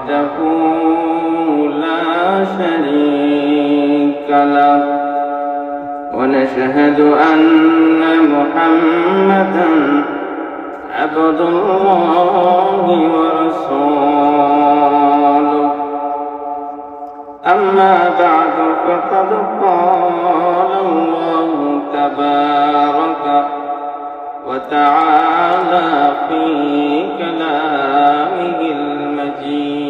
وحده لا شريك له ونشهد أن محمدا عبد الله ورسوله أما بعد فقد قال الله تبارك وتعالى في كلامه المجيد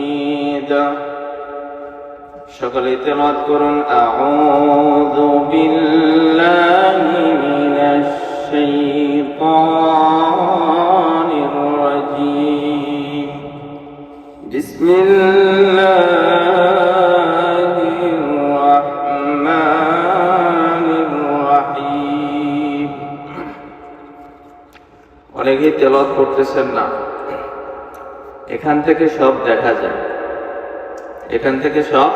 সকলে তেলাওয়াত করুন আউযু বিল্লাহি মিনাশ শাইতানির রাজীম বিসমিল্লাহির রাহমানির রাহিম। অনেকেই তেলাওয়াত করতেছেন না, এখান থেকে সব দেখা যায়, এখান থেকে সব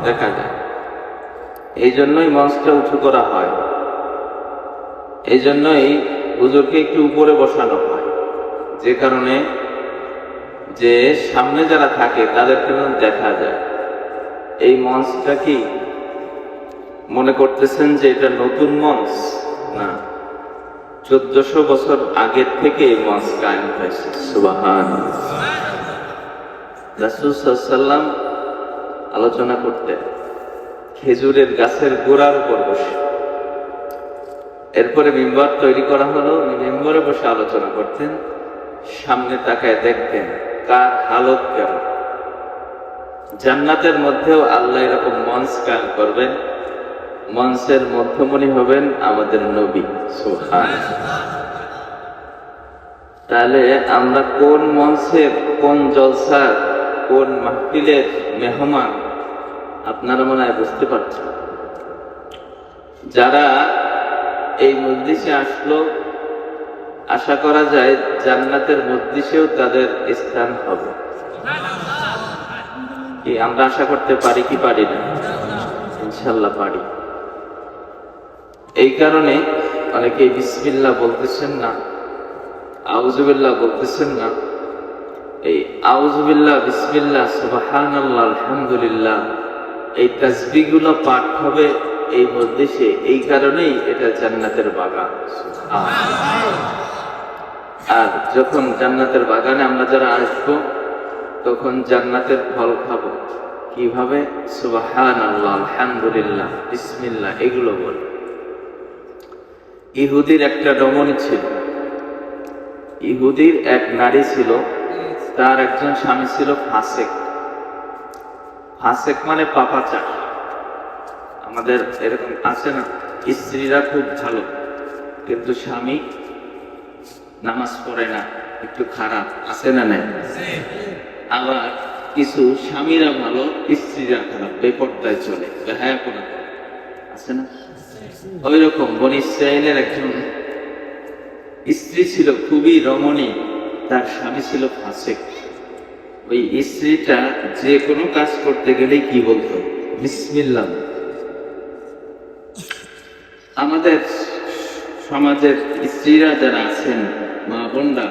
দেখা যায়। এই জন্যই মঞ্চটা উঁচু করা হয়, এই জন্যই হুজুরকে একটু উপরে বসানো হয়, যে কারণে যে সামনে যারা থাকে তাদেরকে দেখা যায়। এই মঞ্চটা কি মনে করতেছেন যে এটা নতুন মঞ্চ? না, 1400 বছর আগের থেকে এই মঞ্চ কায়েম হয়েছে। সুবহানাল্লাহ। রাসূল সাল্লাল্লাহু আলাইহি ওয়াসাল্লাম আলোচনা করতেন খেজুরের গাছের গোড়ার উপর বসে। এরপরে মিম্বার তৈরি করা হলো, মিম্বরে বসে আলোচনা করতেন। সামনে তাকায় দেখতেন কার হালত কেমন। জান্নাতের মধ্যেও আল্লাহ এরকম মঞ্চ কায়েম করবেন, মঞ্চের মধ্যমণি হবেন আমাদের নবী। সুবহানাল্লাহ। তাহলে আমরা কোন মঞ্চের, কোন জলসার, কোন মাহফিলের মেহমান আপনারা মনে হয় বুঝতে পারছেন। যারা এই মজলিসে আসলো, আশা করা যায় জান্নাতের মজলিসেও তাদের স্থান হবে। কি আমরা আশা করতে পারি কি পারি না? ইনশাআল্লাহ পারি। এই কারণে অনেকে বিসমিল্লাহ বলতেছেন না, আউযুবিল্লাহ বলতেছেন না। এই আউযুবিল্লাহ, বিসমিল্লাহ, সুবহানাল্লাহ, আলহামদুলিল্লাহ এই তাসবিহগুলো পাঠ হবে এই মজলিসে। এই কারণেই এটা জান্নাতের বাগান। আর যখন জান্নাতের বাগানে আমরা যারা আসবো তখন জান্নাতের ফল খাবো কিভাবে? সুবহানাল্লাহ, আলহামদুলিল্লাহ, বিসমিল্লাহ এগুলো বল। ইহুদির একটা রমণী ছিল, ইহুদির এক নারী ছিল, তার একজন স্বামী ছিল ফাসেক। ফাসেক মানে পাপাচার। আমাদের এরকম আছে না, স্ত্রীরা খুব ভালো কিন্তু স্বামী নামাজ পড়ে না, একটু খারাপ, আছে না? নাই? আবার কিছু স্বামীরা ভালো, স্ত্রীরা খারাপ, বেপরদায় চলে, বেহায়াপনা করে, আছে না? ওই রকম বনী ইসরাইলের একজন স্ত্রী ছিল খুবই রমণী, তার স্বামী ছিল ফাসেক। ওই স্ত্রীটা যে কোনো কাজ করতে গেলে কি বলতো? বিসমিল্লাহ। আমাদের সমাজের স্ত্রীরা যারা আছেন, মা বোনরা,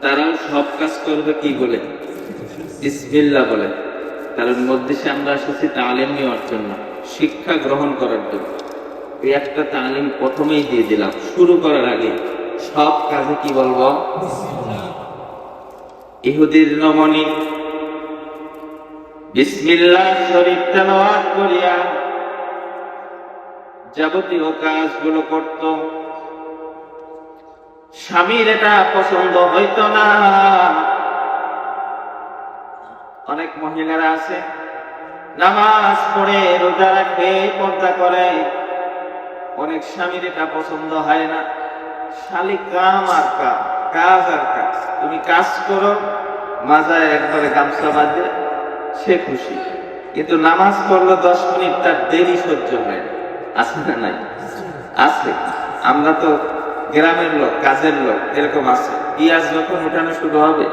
তারাও সব কাজ করবে কি বলে? বিসমিল্লাহ বলে। কারণ মজলিসে আমরা এসেছি তালিম নেওয়ার জন্য, শিক্ষা গ্রহণ করার জন্য। এই একটা তালিম প্রথমেই দিয়ে দিলাম, শুরু করার আগে সব কাজে কি বলবো? ইহুদির রমণী বিসমিল্লাহ শরীফ তেলাওয়াত করিয়া যাবতীয় কাজগুলো করত। স্বামীর এটা পছন্দ হইতো না। অনেক মহিলারা আছে নামাজ পড়ে, রোজা রাখে, পর্দা করে, অনেক স্বামীর এটা পছন্দ হয় না। শালি কাম আর কাম, কাজ আর কাজ। তুমি কাজ করো, মাজায় একবারে গামছা বাঁধে, সে খুশি। কিন্তু নামাজ পড়লো 10 মিনিট, তার দেরি সহ্য হয় না। আছে না? নাই? আছে। আমরা তো গ্রামের লোক, কাজের লোক, এরকম আছে। পিঁয়াজ যখন উঠানো শুরু হবে,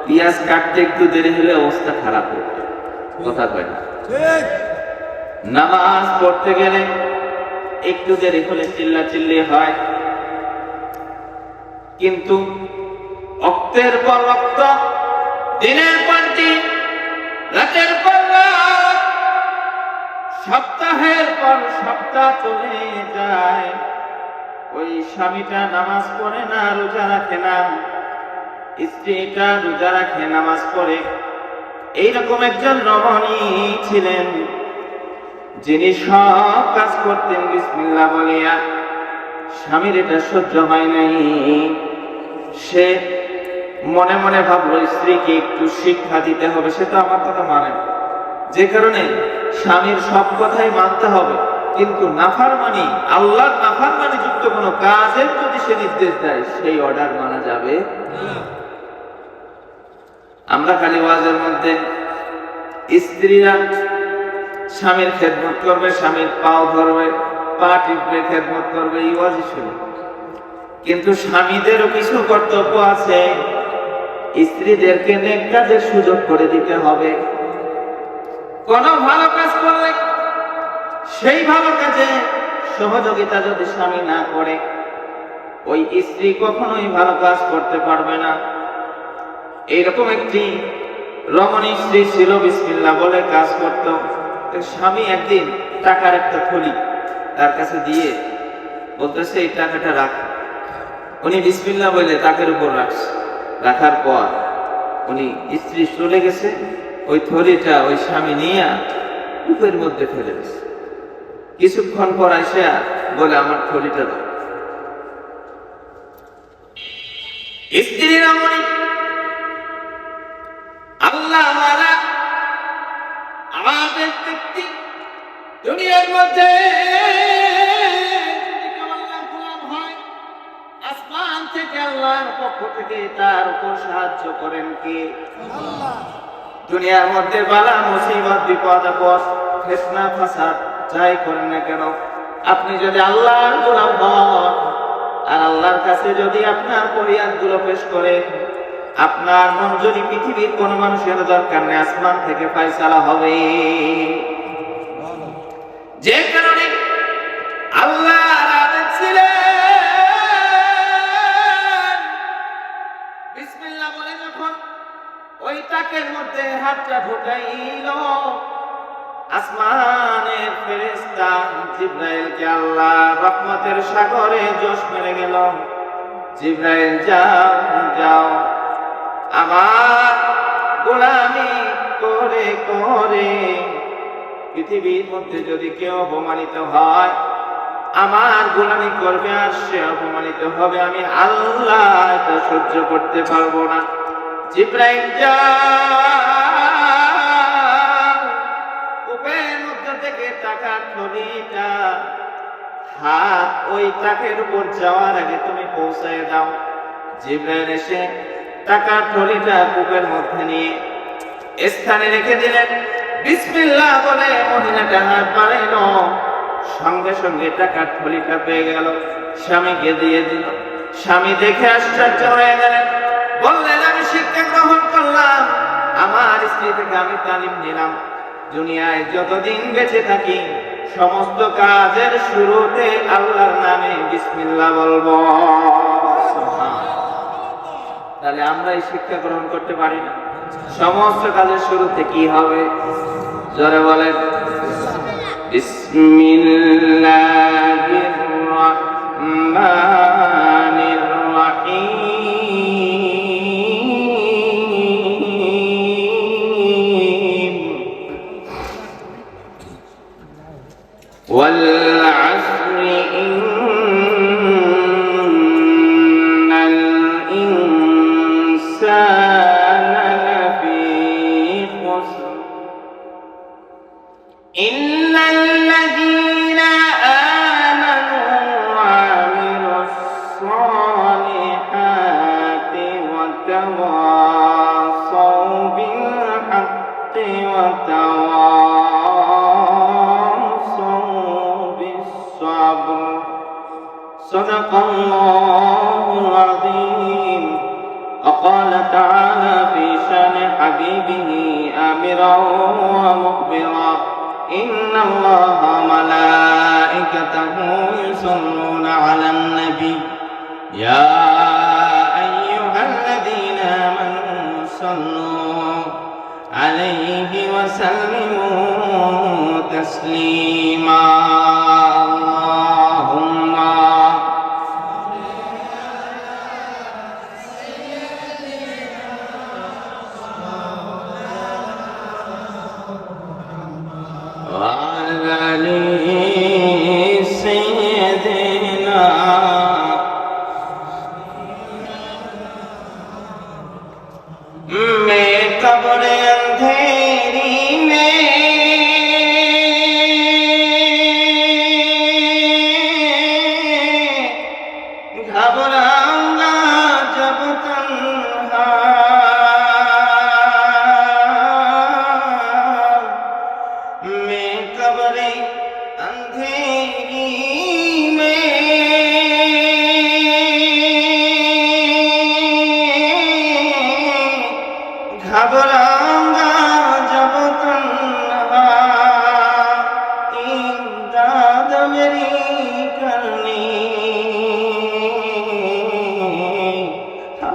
পিঁয়াজ কাটতে একটু দেরি হলে অবস্থা খারাপ হবে, কথা কয় না? নামাজ পড়তে গেলে একটু দেরি হলে চিল্লাচিল্লি হয়। কিন্তু রক্তের পর রক্ত, দিনের পর দিন রাতের পর রাত, সপ্তাহের পর সপ্তাহ চলে যায়, ওই স্বামীটা নামাজ পড়ে না, রোজা রাখে না, স্ত্রীটা রোজা রাখে, নামাজ পড়ে। এইরকম একজন রমণী ছিলেন, যিনি সব কাজ করতেন বিসমিল্লাহ বলিয়া। স্বামীর এটা সহ্য হয় নাই, সে মনে মনে ভাবলো স্ত্রীকে একটু শিক্ষা দিতে হবে, সে তো আমার কথা মানে না। যে কারণে স্বামীর সব কথাই মানতে হবে, কিন্তু নাফরমানি, আল্লাহর নাফরমানি যুক্ত কোনো কাজের যদি সে নির্দেশ দেয়, সেই অর্ডার মানা যাবে না। আমরা খালি ওয়াজের মধ্যে স্ত্রীরা স্বামীর খেদমত করবে, স্বামীর পাও ধরবে, পা টিপবে, খেদমত করবে, এই ওয়াজই শুনি। কিন্তু স্বামীদেরও কিছু কর্তব্য আছে, স্ত্রীদেরকে নেক কাজের সুযোগ করে দিতে হবে। কোন ভালো কাজ করলে সেই ভালো কাজে সহযোগিতা যদি স্বামী না করে, ওই স্ত্রী কখনোই ভালো কাজ করতে পারবে না। এইরকম একটি রমণী স্ত্রী ছিল, বিসমিল্লাহ বলে কাজ করত। স্বামী একদিন টাকার একটা থলি তার কাছে দিয়ে বলতেছে, এই টাকাটা রাখ। উনি বিসমিল্লাহ বলে তাকের উপর রাখছে। রাখার পর উনি স্ত্রী চলে গেছে, ওই থলিটা ওই স্বামী নিয়ে কূপের মধ্যে ফেলে দিয়েছে। কিছুক্ষণ পর আসে বলে, আমার থলিটা দাও। স্ত্রী রমণী আল্লাহ আমাদের ব্যক্তি দুনিয়ার মধ্যে আসমান থেকে আল্লাহর পক্ষ থেকে তার উপর সাহায্য করেন কে? আল্লাহ। দুনিয়ার মধ্যে বালা মুসিবত বিপদ আপদ ফিতনা ফাসাদ যাই করেন না কেন, আপনি যদি আল্লাহর গোলাম হন আর আল্লাহর কাছে যদি আপনার ফরিয়াদগুলো পেশ করেন, আপনার মন যদি পৃথিবীর কোন মানুষের দরকার নেই, আসমান থেকে ফয়সালা হবে। যে কারণে আল্লাহর আদেশ ছিলেন, বিসমিল্লাহ বলে যখন ওই তাকের মধ্যে হাতটা ঢুকাইল, আসমানের ফেরেশতা জিবরাইলকে আল্লাহ রহমতের সাগরে জোশ মেরে গেল। জিবরাইল যাও যাও, আমার গোলামি করে করে পৃথিবীর মধ্যে যদি কেউ অপমানিত হয়, আমার গোলামি করবে আর সে অপমানিত হবে, আমি আল্লাহ এটা সহ্য করতে পারবো না। জিবরাইল যাও, কূপের মধ্যে থেকে টাকার থলিটা হাত ওই তাকের উপর যাওয়ার আগে তুমি পৌঁছায় দাও। জিবরাইল এসে টাকার থলিটা কূপের মধ্যে নিয়ে স্থানে রেখে দিলেন। বিসমিল্লাহ বলে মহিলাটা হাত বাড়াইল, সঙ্গে সঙ্গে টাকার থলিটা পেয়ে গেল, স্বামীকে দিয়ে দিল। স্বামী দেখে আশ্চর্য হয়ে গেলেন, বললেন, আমি শিক্ষা গ্রহণ করলাম, আমার স্ত্রী থেকে আমি তালিম নিলাম, দুনিয়ায় যতদিন বেঁচে থাকি সমস্ত কাজের শুরুতে আল্লাহর নামে বিসমিল্লাহ বলবো। তাহলে আমরা এই শিক্ষা গ্রহণ করতে পারি না? সমস্ত কাজের শুরুতে কি হবে? জোরে বলেন, বিসমিল্লাহির রাহমানির রাহিম, ওয়াল আসরি ইন্নাল ইনসানা লাফি খুসর ইল্লাল্লাযীনা আমানু ওয়া আমিলুস সালিহাতি ওয়া তাওয়াসাউ বিল হাক্কি ওয়া তাওয়াসাউ বিস সাবর। সাদাকাল্লাহুল আযীম। وقال تعالى في شان حبيبه آمرا ومخبرا إن الله ملائكته يصلون على النبي يا أيها الذين آمنوا صلوا عليه وسلموا تسليما اللهم وعلى آل سيدنا मैं कब्र अंधेरी में घबराऊंगा जब तन्हा मैं कब्र अंधेरी में घबराऊंगा जब तन्हा इमदाद मेरी करनी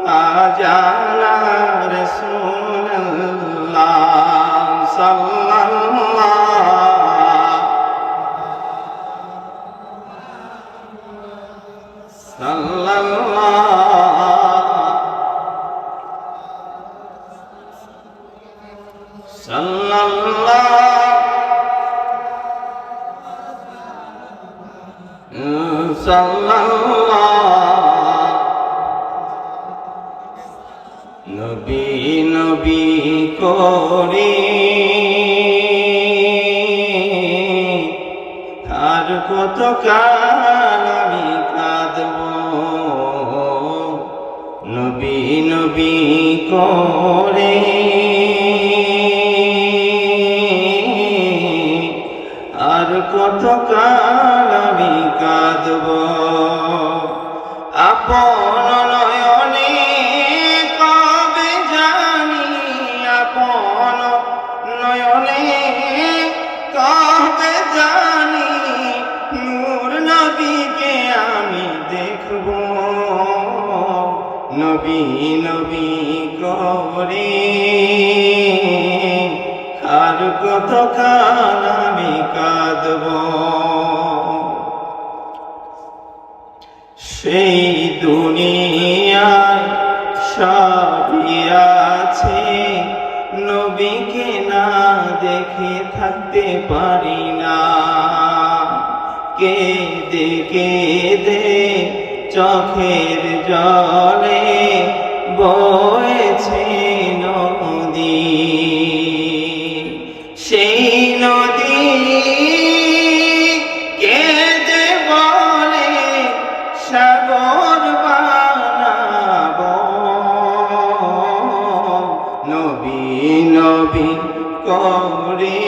आ जाना रसूल अल्लाह सल्लल्लाहु নবী নবী করে আর কত কাল আমি কাঁদব নবী নবী করে আর কত কাল আমি কাঁদব আপন নয়নে কবে জানি আপন নয়নে কবে জানি নূর নবীকে আমি দেখব নবী নবী করে আর কত কাল আমি কাঁদব সেই দুনিয়ায় সবই আছে নবীকে না দেখে থাকতে পারি না কেঁদে কেঁদে চোখের জলে বয়েছে নদী সেই নদী কেঁদে বলে সাগর বানাবো নবী নবী করে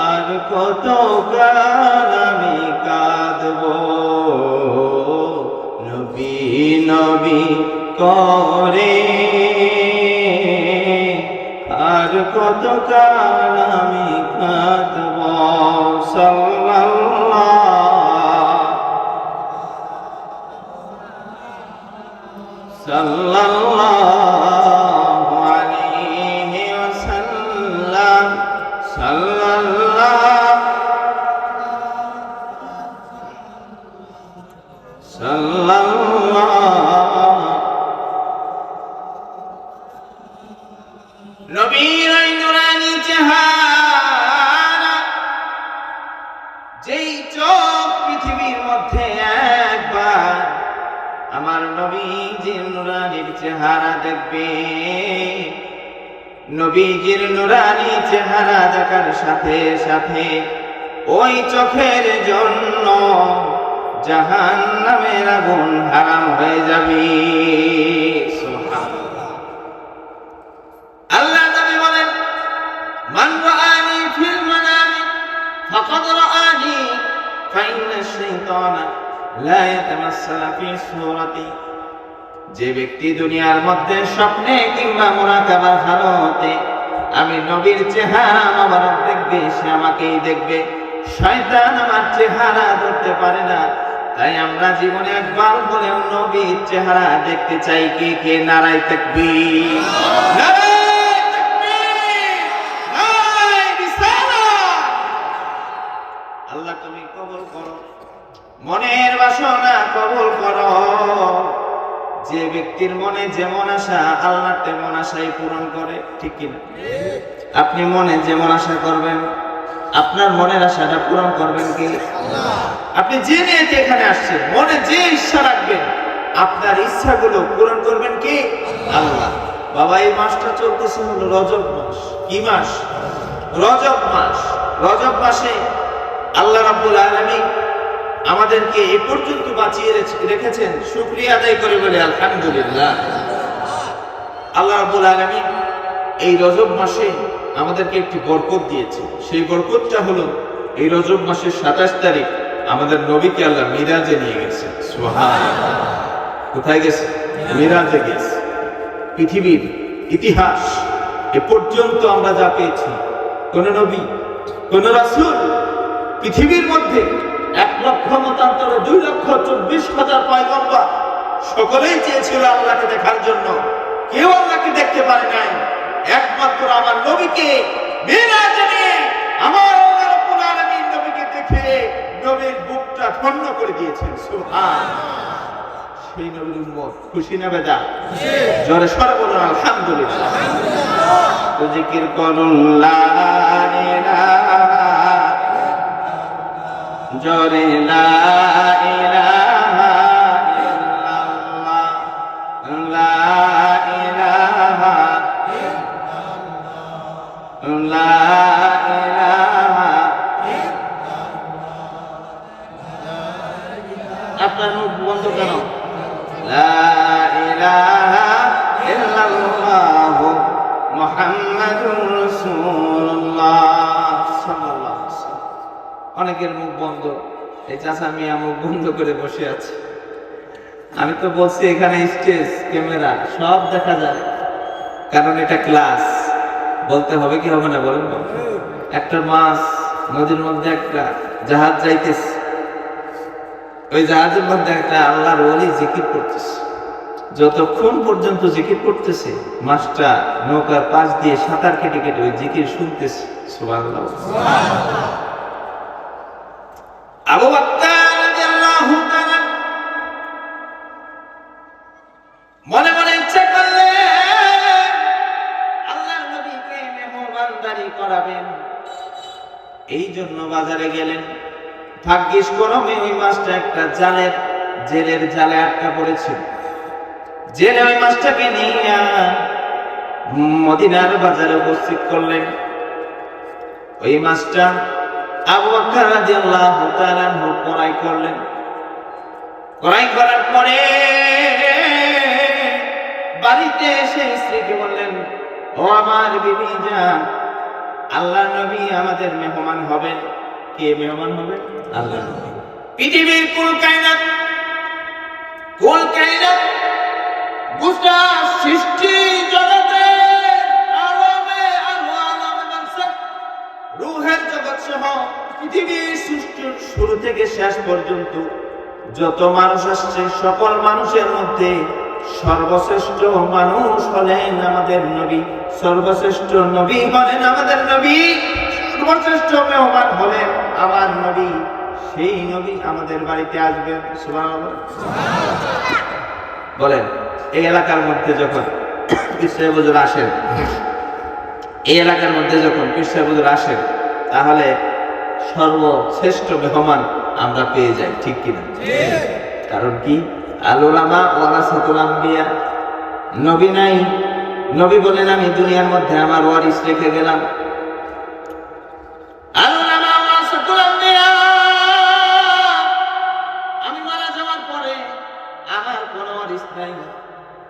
আর কত কাল আমি কাঁদব নবী নবী করে আর কত কাল আমি কাঁদব সাল্লাল্লাহু আলাইহি ওয়াসাল্লাম নবীর নূরানী চেহারা যেই চোখ পৃথিবীর মধ্যে একবার আমার নবীজির নূরানীর চেহারা দেখবে নবীজির নূরানী চেহারা দেখার সাথে সাথে ওই চোখের জন্য জাহান্নামের আগুন হারাম হয়ে যাবে সুবহানাল্লাহ আল্লাহ নবী বলেন মান রাআনি ফিল মানামি ফাকাদ রাআনি ফাইন্না শাইতানা লা ইয়াতামাসসালা ফি সূরাতি যে ব্যক্তি দুনিয়ার মধ্যে স্বপ্নে কিংবা মুরাকাবার হালতে আমি নবীর চেহারা মোবারক দেখবে সে আমাকেই দেখবে শয়তান আমার চেহারা ধরতে পারে না তাই আমরা জীবনে একবার হলেও নবীর চেহারা দেখতে চাই কে কে নারায়ে তাকবীর নারায়ে তাকবীর তুমি কবুল করো, মনের বাসনা কবুল করো। যে ব্যক্তির মনে যেমন আশা আল্লাহ তেমন আশাই পূরণ করে, ঠিক কিনা? আপনি মনে যেমন আশা করবেন আপনার মনের আশাটা পূরণ করবেন কি আল্লাহ। আপনি যে নিয়তে এখানে আসছেন মনে যে ইচ্ছা রাখবেন আপনার ইচ্ছাগুলো পূরণ করবেন কি আল্লাহ। বাবা এই মাসটা চলতেছে হলো রজব মাস। কি মাস? রজব মাস। রজব মাসে আল্লাহ রাব্বুল আলামিন আমাদেরকে এ পর্যন্ত বাঁচিয়ে রেখেছেন, শুকরিয়া আদায় করে বলে আলহামদুলিল্লাহ। আল্লাহ রাব্বুল আলামিন এই রজব মাসে আমাদেরকে একটি বরকত দিয়েছে। সেই বরকতটা হলো এই রজব মাসের 27 তারিখ আমাদের নবীকে আল্লাহ মিরাজে নিয়ে গেছে। সুবহানাল্লাহ। কোথায় গেছে? মিরাজে গেছে। পৃথিবীর ইতিহাস এ পর্যন্ত আমরা যা পেয়েছি, কোন নবী কোন রাসূল পৃথিবীর মধ্যে 1 লক্ষ মতান্তরে 2,24,000 পয়গম্বর সকলেই চেয়েছিল আল্লাহকে দেখার জন্য, কেউ আল্লাহকে দেখতে পারে নাই। একমাত্র আমার নবীকে মিরাজে নিয়ে আমার আল্লাহ রাব্বুল আলামিন নবীকে দেখে নবীর বুকটা ধন্য করে দিয়েছেন। সুবহানাল্লাহ। সেই নবীর উম্মত খুশি না বেজার? জোরে সরে বলুন আলহামদুলিল্লাহ। তো জিকির করুন লা ইলাহা, জোরে লা ইলাহা ইল্লাল্লাহ, লা ইলাহা ইল্লাল্লাহ, লা ইলাহা। আপনার মুখ বন্ধ কেন? লা ইলাহা ইল্লাল্লাহ মুহাম্মাদুর রাসূলুল্লাহ সাল্লাল্লাহু আলাইহি ওয়াসাল্লাম। অনেকের মুখ বন্ধ। এই চাচা মিয়া মুখ বন্ধ করে বসে আছে। আমি তো বলছি এখানে স্টেজ ক্যামেরা সব দেখা যায়, কারণ এটা ক্লাস। বলতে হবে কি হবে না বলেন? একটা মাছ নদীর মধ্যে একটা জাহাজ যাইতেছে, ওই জাহাজের মধ্যে একটা আল্লাহর ওলি জিকির করতেছে। যতক্ষণ পর্যন্ত জিকির করতেছে মাছটা নৌকার পাশ দিয়ে সাঁতার কেটে কেটে ওই জিকির শুনতেছে। সুবহানাল্লাহ। আবু বকর রাদিয়াল্লাহু তাআলা মনে মনে ইচ্ছা করলেন আল্লাহর নবীকে মেহমানদারি করাবেন, এই জন্য বাজারে গেলেন। ভাগ্যিস ক্রমে ওই মাছটা একটা জেলের জালে আটকা পড়েছিল। জেলে ওই মাছটাকে নিয়ে মদিনার বাজারে উপস্থিত করলেন। ওই মাছটা আবু বকর রাদিয়াল্লাহু তাআলা ক্রয় করলেন। ক্রয় করার পরে বাড়িতে এসে স্ত্রীকে বললেন, ও আমার বিবি জান, আল্লাহ নবী আমাদের মেহমান হবেন। কে মেহমান হবে? আল্লাহ নবী। পৃথিবীর কুল কায়নাত গোটা সৃষ্টি জগতে আলমে বারসাক রূহের জগৎ সহ পৃথিবীর সৃষ্টির শুরু থেকে শেষ পর্যন্ত যত মানুষ আসছে সকল মানুষের মধ্যে সর্বশ্রেষ্ঠ মানুষ হলেন আমাদের নবী, সর্বশ্রেষ্ঠ নবী হলেন আমাদের নবী, সর্বশ্রেষ্ঠ মেহমান হলেন আমার নবী। সেই নবী আমাদের বাড়িতে আসবেন। সুবহানাল্লাহ। বলেন, এই এলাকার মধ্যে যখন পীর সাহেব হুজুর আসেন, এই এলাকার মধ্যে যখন পীর সাহেব হুজুর আসেন, তাহলে সর্বশ্রেষ্ঠ মেহমান আমরা পেয়ে যাই, ঠিক কিনা? কারণ কি? আল উলামা ওয়ারাসাতুল আম্বিয়া। নবী নাই, নবী বলেন আমি দুনিয়ার মধ্যে আমার ওয়ারিস রেখে গেলাম। আল উলামা ওয়ারাসাতুল আম্বিয়া, আমি মারা যাওয়ার পরে আমার কোনো ওয়ারিস নাই,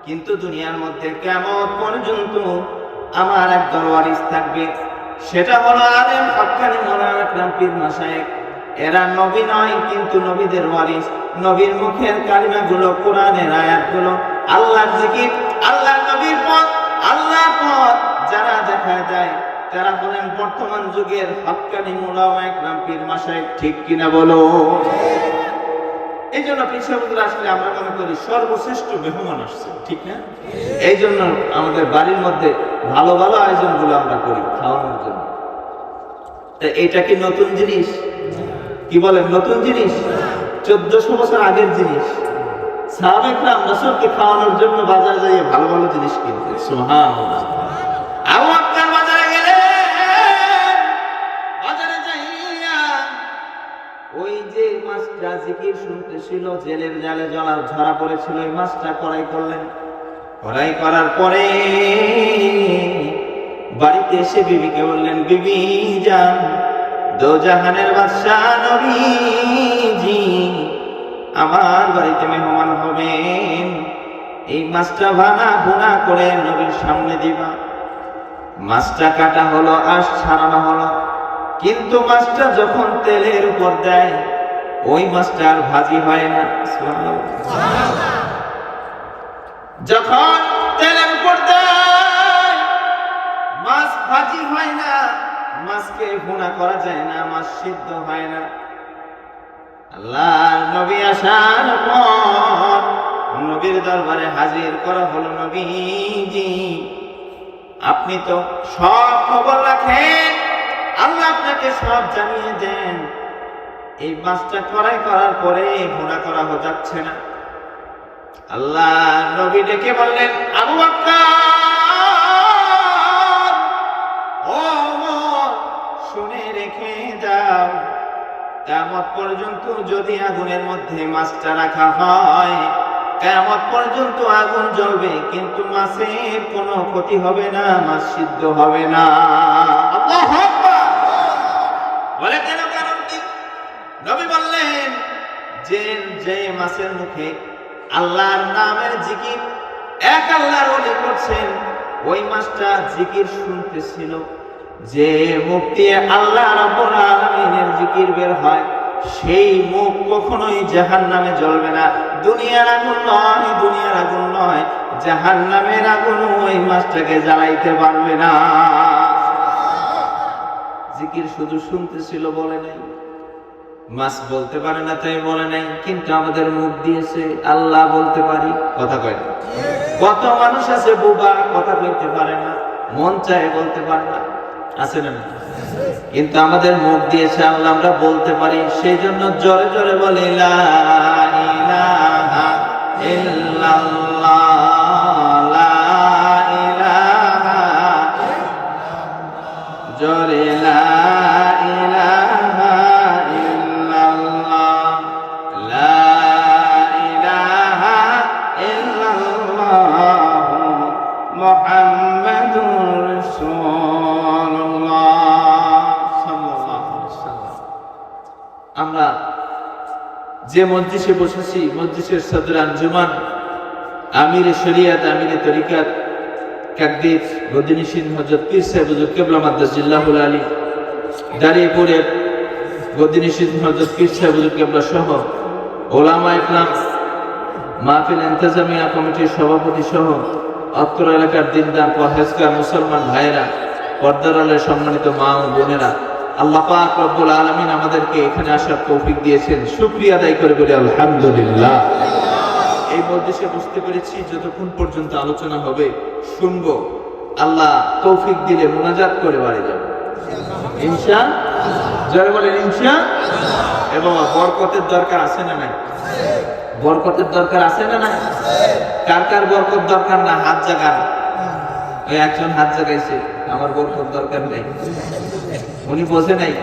কিন্তু দুনিয়ার মধ্যে কিয়ামত পর্যন্ত আমার একজন ওয়ারিস থাকবে। সেটা হলো আলেম হক্কানি মাওলানা আকরাম পীর মাশায়েখ। এরা নবী নয়, কিন্তু নবীদের ওয়ারিস। নবীর মুখের কালিমাগুলো, কোরআনের আয়াতগুলো, আল্লাহর জিকির, আল্লাহর নবীর পথ, আল্লাহর পথ যারা দেখা যায় তারা হলেন বর্তমান যুগের হক্কানি মাওলানা আকরাম পীর মাশায়েখ, ঠিক কিনা বলো? এই জন্য পীর সাহেব হুজুর আসলে আমরা মনে করি সর্বশ্রেষ্ঠ মেহমান আসছে, ঠিক না? এই জন্য আমাদের বাড়ির মধ্যে ভালো ভালো আয়োজনগুলো আমরা করি খাওয়ানোর জন্য। এটা কি নতুন জিনিস? কি বলেন নতুন জিনিস? 1400 বছর আগের জিনিস। সাহাবায়ে রাসূলকে খাওয়ানোর জন্য বাজারে যাইয়ে ভালো ভালো জিনিস কিনতেন। সুবহানাল্লাহ। আবু বকর বাজারে গেলেন, বাজারে যাইয়া ওই যে মাছটা জিকির শুনতেছিল, জেলের জালে ধরা পড়েছিল, ওই মাছটা কড়াই করলেন। কড়াই করার পরে বাড়িতে এসে বিবিকে বললেন, বিবি যান, দোজাহানের বাদশাহ নবীজি আমার বাড়িতে মেহমান হবেন, এই মাছটা ভুনা করে নবীর সামনে দিবা। মাছটা কাটা হলো, আঁশ ছাড়ানো হলো, কিন্তু মাছটা যখন তেলের উপর দেয় ওই মাছটা আর ভাজি হয় না। যখন তেলের উপর দেয় মাছ ভাজি হয় না, মাছকে ভুনা করা যায় না, মাছ সিদ্ধ হয় না। আল্লাহর নবী আসার পর নবীর দরবারে হাজির করা হলো, নবীজি আপনি তো সব খবর রাখেন, আল্লাহ আপনাকে সব জানিয়ে দেন, এই মাছটা কড়াই করার পরে ভুনা করা যাচ্ছে না। আল্লাহ নবী ডেকে বললেন, আবু বকর, ও শুনে রেখে দাও, কিয়ামত পর্যন্ত যদি আগুনের মধ্যে মাছটা রাখা হয়, কিয়ামত পর্যন্ত আগুন জ্বলবে, কিন্তু মাছের কোনো ক্ষতি হবে না, মাছ সিদ্ধ হবে না। আল্লাহু আকবার। বলে কেন? কারণ কি? নবী বললেন যে মাছের মুখে আল্লাহর নামের জিকির, এক আল্লাহর ওলি করছেন, ওই মাছটা জিকির শুনতেছিল, যে মুখ দিয়ে আল্লাহ রাব্বুল আলামিনের জিকির বের হয়, সেই মুখ কখনোই জাহান্নামে জ্বলবে না। দুনিয়ার আগুন নয়, দুনিয়ার আগুন নয়, জাহান্নামের আগুন ওই মাছটাকে জ্বালাইতে পারবে না। জিকির শুধু শুনতেছিল, বলে নাই। মাছ বলতে পারে না তাই বলে নাই, কিন্তু আমাদের মুখ দিয়েছে আল্লাহ বলতে পারি, কথা কয় না। কত মানুষ আছে বোবা, কথা কইতে পারে না, মন চায় বলতে পারে না, আছে না? কিন্তু আমাদের মুখ দিয়েছে আল্লাহ, আমরা বলতে পারি। সেই জন্য জোরে জোরে বলি লা ইলাহা ইল্লাল্লাহ, লা ইলাহা, জোরে লা ইলাহা ইল্লাল্লাহ, লা ইলাহা ইল্লাল্লাহ মুহাম্মাদুর রাসূলুল্লাহ। আমরা যে মজলিসে বসেছি, মজলিসের সদর আঞ্জুমান, আমিরে শরিয়াত, আমিরে তরিকাত কাকদ্বীপ গদিনিশিন হযরত পীর সাহেব হুজুর কিবলা মাদ্দাজিল্লাহুল আলী, দাঁড়িয়েপুরের গদিনিশিন হযরত পীর সাহেব হুজুর কিবলা সহ ওলামা ইকরাম, মাহফিল ইন্তেজামিয়া কমিটির সভাপতি সহ অত্র এলাকার দিনদার পরহেজগার মুসলমান ভাইয়েরা, পর্দার আলের সম্মানিত মা ও বোনেরা, আল্লাহ পাক রব্বুল আলামিন আমাদেরকে এখানে আসার তৌফিক দিয়েছেন, শুকরিয়া আদায় করে বলি আলহামদুলিল্লাহ। এই মজলিসে বুঝতে পেরেছি যতক্ষণ পর্যন্ত আলোচনা হবে শুনবো, আল্লাহ তৌফিক দিলে মুনাজাত করে বাড়ি যাব ইনশাআল্লাহ। যারা বলেন ইনশাআল্লাহ। এবং বরকতের দরকার আছে না নাই? বরকতের দরকার আছে না নাই? কার কার বরকত দরকার না? হাত জাগান। ওই একজন হাত জাগাইছে, আমার বরকত দরকার নেই। উনি বোঝে নাই,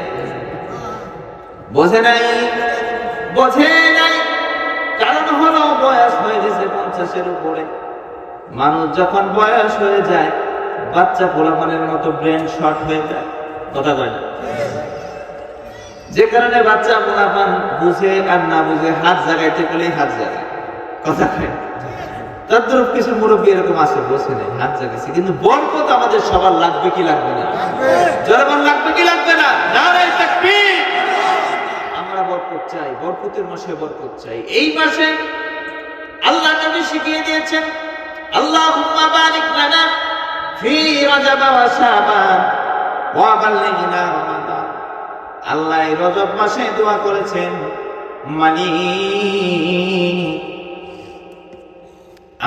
বোঝে নাই, বোঝে নাই। কারণ হলো বয়স হয়ে গেছে 50-এর উপরে। মানুষ যখন বয়স হয়ে যায়, বাচ্চা পোলাপানের মতো ব্রেন শর্ট হয়ে যায়, কথা কয় না? যে কারণে বাচ্চা পোলাপান বুঝে আর না বুঝে হাত জাগাইতে গেলেই হাত জাগায়, কথা কয়। তদ্রুপ কিছু মুরব্বী এরকম আছে, বসে নেই, হাত জাগাইছে। কিন্তু বরকত আমাদের সবার লাগবে কি লাগবে না? জনগণ লাগবে কি লাগবে না? নারায়ে তাকবীর। আমরা বরকত চাই, বরকতের মাসে বরকত চাই। এই মাসে আল্লাহ নবী শিখিয়ে দিয়েছেন, আল্লাহুম্মা বারিক লানা ফি রজব ওয়া শাবান ওয়া বাল্লিগনা রমাদান। আল্লাহ এই রজব মাসে দোয়া করেছেন, মানে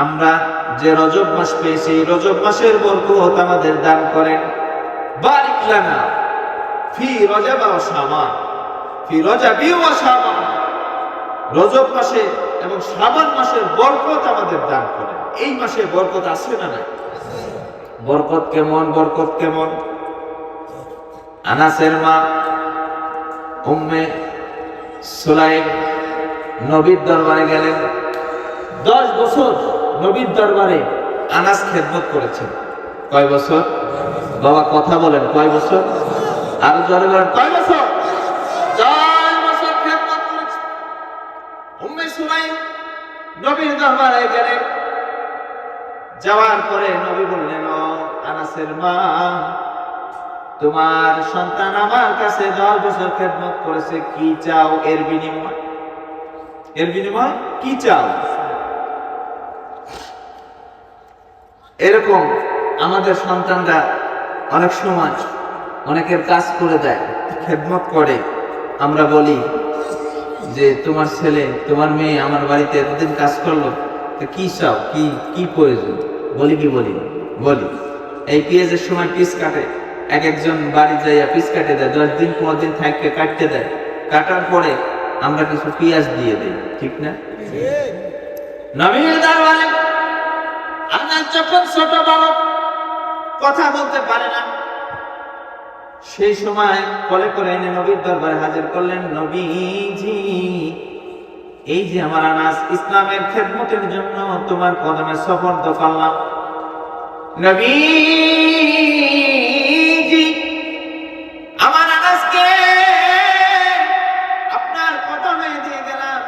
আমরা যে রজব মাস পেয়েছি, রজব মাসের বরকত আমাদের দান করেন। বারিক লানা ফি রজব ওয়া শাবান, ফি রজবি ওয়া শাবান, রজব মাসে এবং শাবান মাসের বরকত আমাদের দান করেন। এই মাসে বরকত আছে না নাই? বরকত কেমন? বরকত কেমন? আনাসের মা উম্মে সুলাইম নবীর দরবারে গেলেন। 10 বছর নবীর দরবারে আনাস খেদমত করেছেন। কয় বছর? বাবা কথা বলেন, কয় বছর? আর জোরে বলেন, কয় বছর? 10 বছর খেদমত করেছেন। উম্মে সুলাইম নবীর দরবারে গেলেন। যাওয়ার পরে নবী বললেন, ও আনাসের মা, তোমার সন্তান আমার কাছে 10 বছর খেদমত করেছে, কি চাও এর বিনিময়? এর বিনিময় কি চাও? এরকম আমাদের সন্তানরা অনেক সময় অনেকের কাজ করে দেয়, খেদমত করে। আমরা বলি যে তোমার ছেলে তোমার মেয়ে আমার বাড়িতে এতদিন কাজ করলো, তো কি চাও, কি কি প্রয়োজন? বলি কি বলি? বলি। এই পেঁয়াজের সময় পিস কাটে, একজন বাড়ি যাইয়া পিস কাটে দেয়, 10 দিন 15 দিন থাকতে কাটতে দেয়। কাটার পরে আমরা কিছু পেঁয়াজ দিয়ে দিই, ঠিক না? নবীর দরবারে আনাস যখন ছোট বালক, কথা বলতে পারে না, সেই সময় কোলে করে এনে নবীর দরবারে হাজির করলেন। নবীজি, এই যে আমার আনাস ইসলামের খেদমতের জন্য তোমার কদমে সুপর্দ করলাম। নবীজি, আমার আনাসকে আপনার কদমে দিয়ে গেলাম।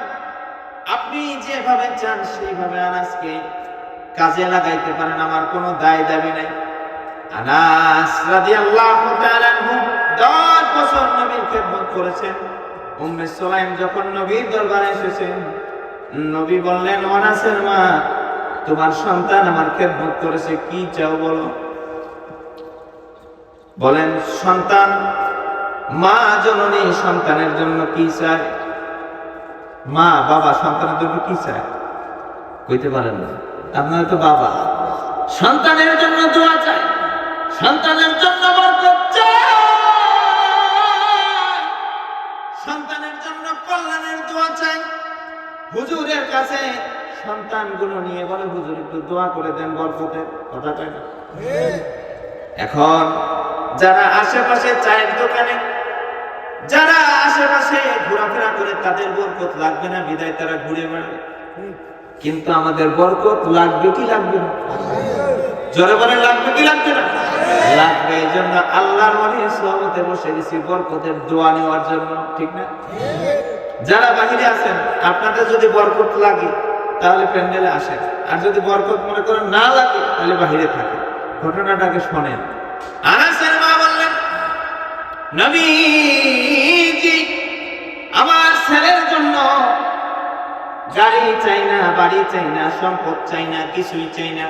আপনি যেভাবে চান সেইভাবে আনাসকে কাজে লাগাইতে পারেন, আমার কোনো দায় দাবি নাই। আনাস রাদিয়াল্লাহু তাআলা আনহু 10 বছর নবীর খেদমত করেছেন। উম্মে সুলাইম যখন নবীর দরবারে এসেছেন, নবী বললেন, আনাসের মা, তোমার সন্তান আমার খেদমত করেছে, কি চাও বলো? বলেন, সন্তান, মা জননী সন্তানের জন্য কি চায়? মা বাবা সন্তানের জন্য কি চায়? কইতে পারেন না, আপনারা তো বাবা। সন্তানের জন্য দোয়া চায়, সন্তানের জন্য বরকত চায়, সন্তানের জন্য কল্যাণের দোয়া চাই। হুজুরের কাছে সন্তানগুলো নিয়ে বলে, হুজুর একটু দোয়া করে দেন বরকতের, কথা কয় না? এখন যারা আশেপাশে চায়ের দোকানে, যারা আশেপাশে ঘোরাফেরা করে, তাদের বরকত লাগবে না বিদায় তারা ঘুরে বেড়ায়। কিন্তু আমাদের বরকত লাগবে কি লাগবে না? জোরে বলেন, লাগবে কি লাগবে না? লাগবে। এই জন্য আল্লাহর ওলির সোহবতে বসে গেছি বরকতের দোয়া নেওয়ার জন্য, ঠিক না? যারা বাহিরে আছেন, আপনাদের যদি বরকত লাগে তাহলে প্যান্ডেলে আসেন, আর যদি বরকত মনে করেন না লাগে তাহলে বাহিরে থাকেন। ঘটনাটাকে শোনেন। আনাসের মা বললেন, নবীজি, আমার ছেলের জন্য গাড়ি চাই না, বাড়ি চাই না, সম্পদ চাই না, কিছুই চাই না।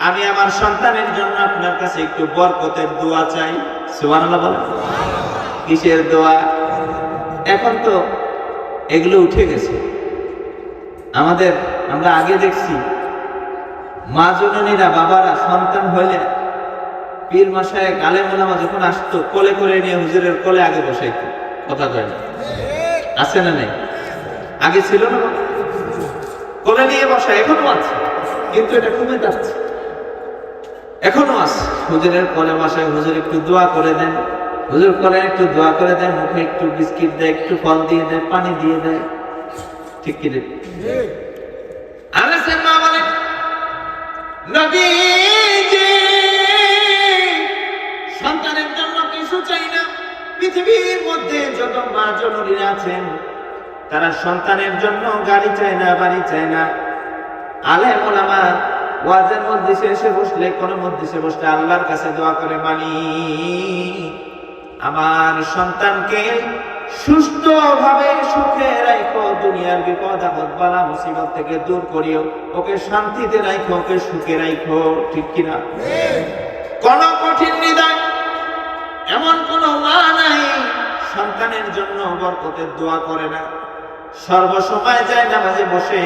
আমি আমার সন্তানের জন্য আপনার কাছে একটু বরকতের দোয়া চাই। সুবহানাল্লাহ বলেন। কিসের দোয়া? এখন তো এগুলো উঠে গেছে। আমরা আগে দেখছি মা জননীরা, বাবারা সন্তান হইলে পীর মশাই আলেম ওলামা যখন আসতো, কোলে করে নিয়ে হুজুরের কোলে আগে বসাইতো, কথা কয় না? আছে না নেই? আগে ছিল না? কোলে নিয়ে বসায়, এখনো আছে, কিন্তু এটা কমে যাচ্ছে। এখনো আছে, হুজুরের কোলে বসায়, হুজুর একটু দোয়া করে দেন, হুজুর কোলে একটু দোয়া করে দেন, মুখে একটু বিস্কিট দেয়, একটু ফল দিয়ে দেয়, পানি দিয়ে দেয়, ঠিক কি? আনাসের মা বলেন, নবীজি, সন্তানের জন্য কিছু চাই না। পৃথিবীর মধ্যে যত মা জননীরা আছেন, তারা সন্তানের জন্য গাড়ি চায় না, বাড়ি চায় না। আলেম ওলামা ওয়াজের মজলিসে এসে বসলে, কোন মজলিসে বসলে আল্লাহর কাছে দোয়া করে, মালিক, আমার সন্তানকে সুস্থভাবে সুখে রাখো, দুনিয়ার বিপদ আপদ বালা মুসিবত থেকে দূর করিও, ওকে শান্তিতে রাখো, ওকে সুখে রাখো, ঠিক কিনা? কোন কঠিন নিদান এমন কোন মা নাই সন্তানের জন্য বরকতের দোয়া করে না। সর্বসময় যায় নামাজে বসে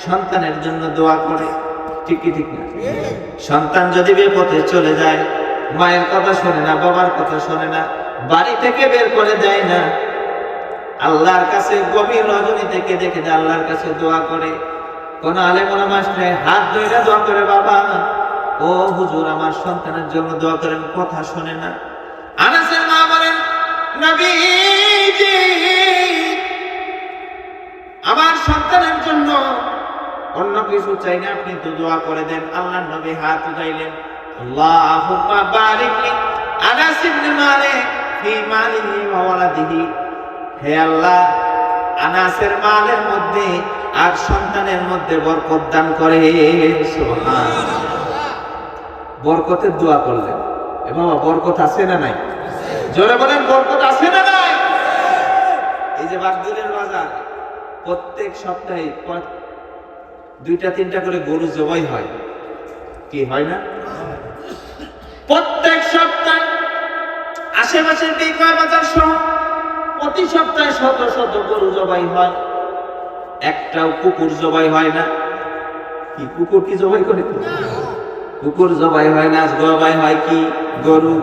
সন্তানের জন্য দোয়া করে, ঠিক কি ঠিক না? সন্তান যদি বিপথে চলে যায়, মায়ের কথা শোনে না, বাবার কথা শোনে না, বাড়ি থেকে বের করে দেয় না, আল্লাহর কাছে গভীর রজনীতে কেঁদে কেঁদে আল্লাহর কাছে দোয়া করে। কোন আলেম ওলামা আসলে হাত ধরে দোয়া করে, বাবা ও হুজুর আমার সন্তানের জন্য দোয়া করেন, কথা শোনে না। আনাসের মা বলেন, নবীজি আমার সন্তানের জন্য অন্য কিছু চাই না, আপনি তো দোয়া করে দেন। আল্লাহর নবী হাত উঠাইলেন, আল্লাহুম্মা বারিক লি আনাস ইবনে মালিক ফি মালিহি ওয়া ওয়ালাদিহি, হে আল্লাহ আনাসের মালের মধ্যে আর সন্তানের মধ্যে বরকত দান করেন। সুবহানাল্লাহ। বরকতের দোয়া করলেন। এ বাবা বরকত আছে না নাই? জোরে বলেন, বরকত আছে না নাই? এই যে বাগদিনের বাজার প্রত্যেক সপ্তাহে 2-3টা করে গরু জবাই হয়, কি হয় না? প্রত্যেক সপ্তাহে আশেপাশের বিক্রয় বাজার সহ প্রতি সপ্তাহে শত শত গরু জবাই হয়, একটাও কুকুর জবাই হয় না। কি কুকুর কি জবাই করে? কুকুর জবাই হয় না, জবাই হয় কি? গরু।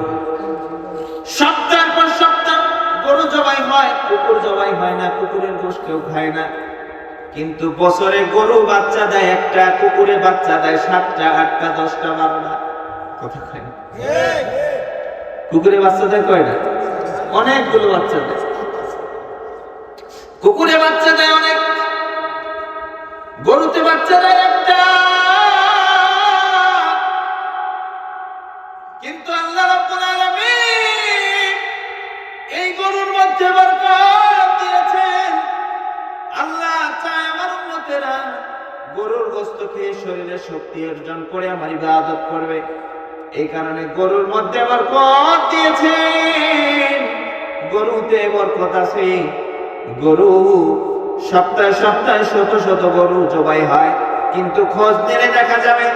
সপ্তাহ পর সপ্তাহ গরু জবাই হয়, কুকুর জবাই হয় না। কুকুরের গোশত কেউ খায় না, কিন্তু বছরে গরু বাচ্চা দেয় একটা, কুকুরে বাচ্চা দেয় 7টা 8টা 10টা 12টা। কথা খায় না? কুকুরে বাচ্চা দেয় কয়টা? অনেকগুলো বাচ্চা দেয়। কুকুরে বাচ্চা দেয় অনেক, গরুতে বাচ্চা দেয় একটা। কিন্তু আল্লাহ রাব্বুল আলামিন এই গরুর মধ্যে বরকত দিয়েছেন। আল্লাহ চায় আমার উম্মতেরা গরুর গোশত খেয়ে শরীরে শক্তি অর্জন করে আমার ইবাদত করবে। এই কারণে গরুর মধ্যে বরকত দিয়েছেন। গরুতে বরকত আছে। গরু সপ্তাহে সপ্তাহে শত শত গরু জবাই হয়, কিন্তু খোঁজ নিলে দেখা যাবে